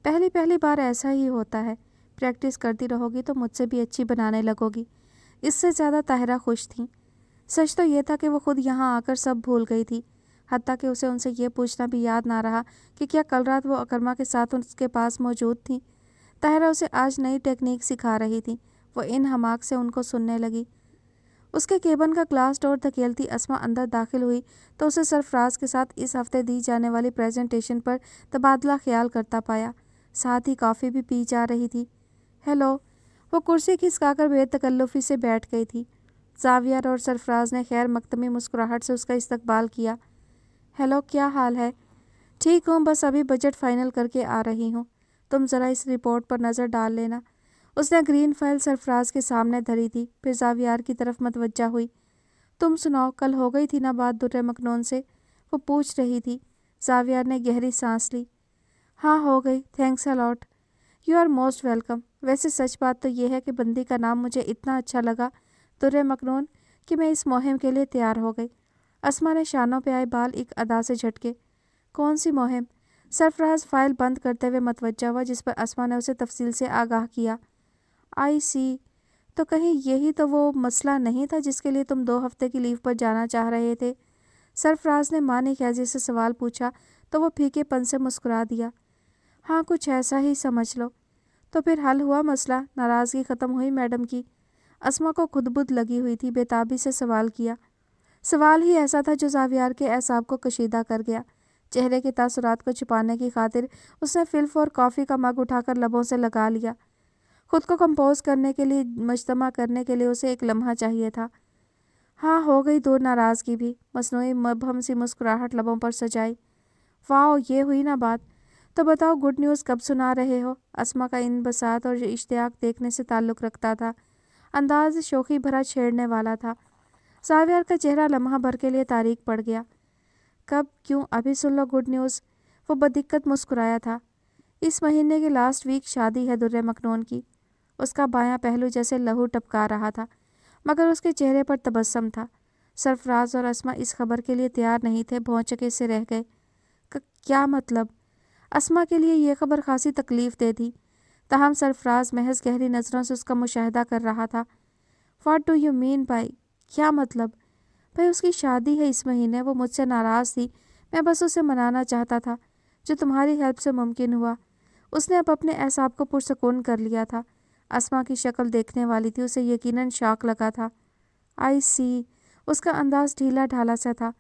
پہلی بار ایسا ہی ہوتا ہے، پریکٹس کرتی رہو گی تو مجھ سے بھی اچھی بنانے لگو گی۔ اس سے زیادہ طاہرہ خوش تھیں۔ سچ تو یہ تھا کہ وہ خود یہاں آ کر سب بھول گئی تھی، حتیٰ کہ اسے ان سے یہ پوچھنا بھی یاد نہ رہا کہ کیا کل رات وہ اکرما کے ساتھ اس کے پاس موجود تھی۔ طاہرہ اسے آج نئی ٹیکنیک سکھا رہی تھی۔ وہ ان حماق سے ان کو سننے لگی۔ اس کے کیبن کا گلاس ڈور دھکیلتی اسما اندر داخل ہوئی تو اسے سرفراز کے ساتھ اس ہفتے دی جانے والی پریزنٹیشن پر تبادلہ خیال کرتا پایا، ساتھ ہی کافی بھی پی جا رہی تھی۔ ہیلو، وہ کرسی کھسکا کر بے تکلفی سے بیٹھ گئی تھی۔ زاویار اور سرفراز نے خیر مقدمی مسکراہٹ سے اس کا استقبال کیا۔ ہیلو، کیا حال ہے؟ ٹھیک ہوں، بس ابھی بجٹ فائنل کر کے آ رہی ہوں، تم ذرا اس رپورٹ پر نظر ڈال لینا۔ اس نے گرین فائل سرفراز کے سامنے دھری تھی، پھر زاویار کی طرف متوجہ ہوئی۔ تم سناؤ، کل ہو گئی تھی نا بات در مکنون سے؟ وہ پوچھ رہی تھی۔ زاویار نے گہری سانس لی۔ ہاں ہو گئی، thanks a lot. You are most welcome. ویسے سچ بات تو یہ ہے کہ بندی کا نام مجھے اتنا اچھا لگا در مکنون کہ میں اس مہم کے لیے تیار ہو گئی۔ اسما نے شانوں پہ آئے بال ایک ادا سے جھٹکے۔ کون سی مہم؟ سرفراز فائل بند کرتے ہوئے متوجہ ہوا، جس پر اسما نے اسے تفصیل سے آگاہ کیا۔ آئی سی، تو کہیں یہی تو وہ مسئلہ نہیں تھا جس کے لیے تم 2 ہفتے کی لیو پر جانا چاہ رہے تھے؟ سرفراز نے معنی خیزی سے سوال پوچھا تو وہ پھیکے پن سے مسکرا دیا۔ ہاں، کچھ ایسا ہی سمجھ لو۔ تو پھر حل ہوا مسئلہ؟ ناراضگی ختم ہوئی میڈم کی؟ اسما کو خود بدھ لگی ہوئی تھی، بے تابی سے سوال کیا۔ سوال ہی ایسا تھا جو زاویار کے اعصاب کو کشیدہ کر گیا۔ چہرے کے تاثرات کو چھپانے کی خاطر اس نے فلف اور کافی کا مگ اٹھا کر لبوں سے لگا لیا۔ خود کو کمپوز کرنے کے لیے، مجتمع کرنے کے لیے اسے ایک لمحہ چاہیے تھا۔ ہاں، ہو گئی دور ناراضگی بھی، مصنوعی مبہم سی مسکراہٹ لبوں پر سجائی۔ واؤ، یہ ہوئی نا بات۔ تو بتاؤ، گڈ نیوز کب سنا رہے ہو؟ اسما کا انبساط اور اشتیاق دیکھنے سے تعلق رکھتا تھا، انداز شوخی بھرا چھیڑنے والا تھا۔ زاویار کا چہرہ لمحہ بھر کے لیے تاریک پڑ گیا۔ کب؟ کیوں؟ ابھی سن لو گڈ نیوز۔ وہ بدقت مسکرایا تھا۔ اس مہینے کے لاسٹ ویک شادی ہے در مکنون کی۔ اس کا بایاں پہلو جیسے لہو ٹپکا رہا تھا، مگر اس کے چہرے پر تبسم تھا۔ سرفراز اور اسما اس خبر کے لیے تیار نہیں تھے، بھونچکے سے رہ گئے۔ کیا مطلب؟ اسما کے لیے یہ خبر خاصی تکلیف دہ تھی، تاہم سرفراز محض گہری نظروں سے اس کا مشاہدہ کر رہا تھا۔ What do you mean by? کیا مطلب؟ بھائی، اس کی شادی ہے اس مہینے، وہ مجھ سے ناراض تھی، میں بس اسے منانا چاہتا تھا، جو تمہاری ہیلپ سے ممکن ہوا۔ اس نے اب اپنے اعصاب کو پرسکون کر لیا تھا۔ اسما کی شکل دیکھنے والی تھی، اسے یقیناً شاک لگا تھا۔ آئی سی، اس کا انداز ڈھیلا ڈھالا سا تھا۔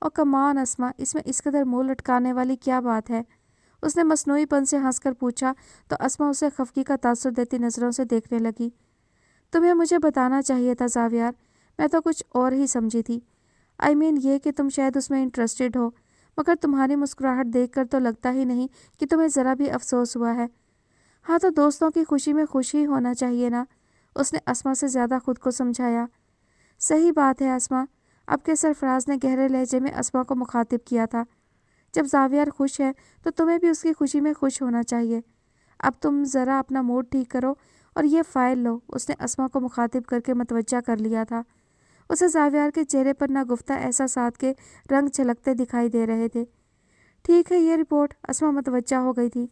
اور کمان اسما، اس میں اس قدر منہ لٹکانے والی کیا بات ہے؟ उसने मसनूईपन से हंसकर पूछा तो अस्मा उसे खफगी का तासुर देती नज़रों से देखने लगी। तुम्हें मुझे बताना चाहिए था ज़ावियर, मैं तो कुछ और ही समझी थी। आई मीन ये कि तुम शायद उसमें इंटरेस्टेड हो, मगर तुम्हारी मुस्कुराहट देखकर तो लगता ही नहीं कि तुम्हें ज़रा भी अफसोस हुआ है। हाँ तो दोस्तों की खुशी में खुश ही होना चाहिए ना, उसने अस्मा से ज़्यादा खुद को समझाया। सही बात है अस्मा, अब के सरफराज ने गहरे लहजे में अस्मा को मुखातिब किया था। जब ज़ावियर खुश है तो तुम्हें भी उसकी खुशी में खुश होना चाहिए। अब तुम ज़रा अपना मूड ठीक करो और ये फ़ाइल लो, उसने अस्मा को मुखातिब करके मतवज्जा कर लिया था। उसे ज़ावियर के चेहरे पर नागुफ्ता एहसासात के रंग छलकते दिखाई दे रहे थे। ठीक है ये रिपोर्ट, अस्मा मतवज्जा हो गई थी।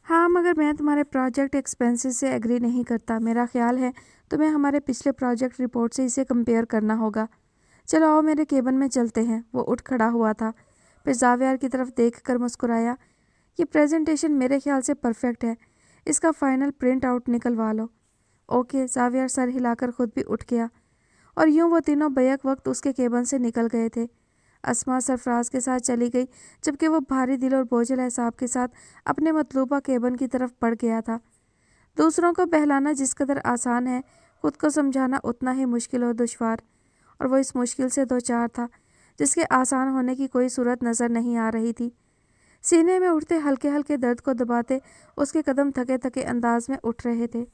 हाँ मगर मैं तुम्हारे प्रोजेक्ट एक्सपेंसेस से एग्री नहीं करता। मेरा ख्याल है तुम्हें हमारे पिछले प्रोजेक्ट रिपोर्ट से इसे कंपेयर करना होगा। चलो आओ मेरे केबिन में चलते हैं। वो उठ खड़ा हुआ था, फिर ज़ावियर की तरफ देखकर मुस्कुराया। ये प्रेजेंटेशन मेरे ख्याल से परफेक्ट है, इसका फाइनल प्रिंट आउट निकलवा लो। ओके, ज़ावियर सर हिलाकर खुद भी उठ गया और यूं वो तीनों बैक वक्त उसके केबिन से निकल गए थे। अस्मा सरफराज के साथ चली गई, जबकि वो भारी दिल और बोझल एहसाब के साथ अपने मतलूबा केबिन की तरफ बढ़ गया था। दूसरों को बहलाना जिस कदर आसान है, खुद को समझाना उतना ही मुश्किल और दुश्वार, और वो इस मुश्किल से दो चार था जिसके आसान होने की कोई सूरत नज़र नहीं आ रही थी। सीने में उठते हल्के हल्के दर्द को दबाते उसके कदम थके थके अंदाज में उठ रहे थे।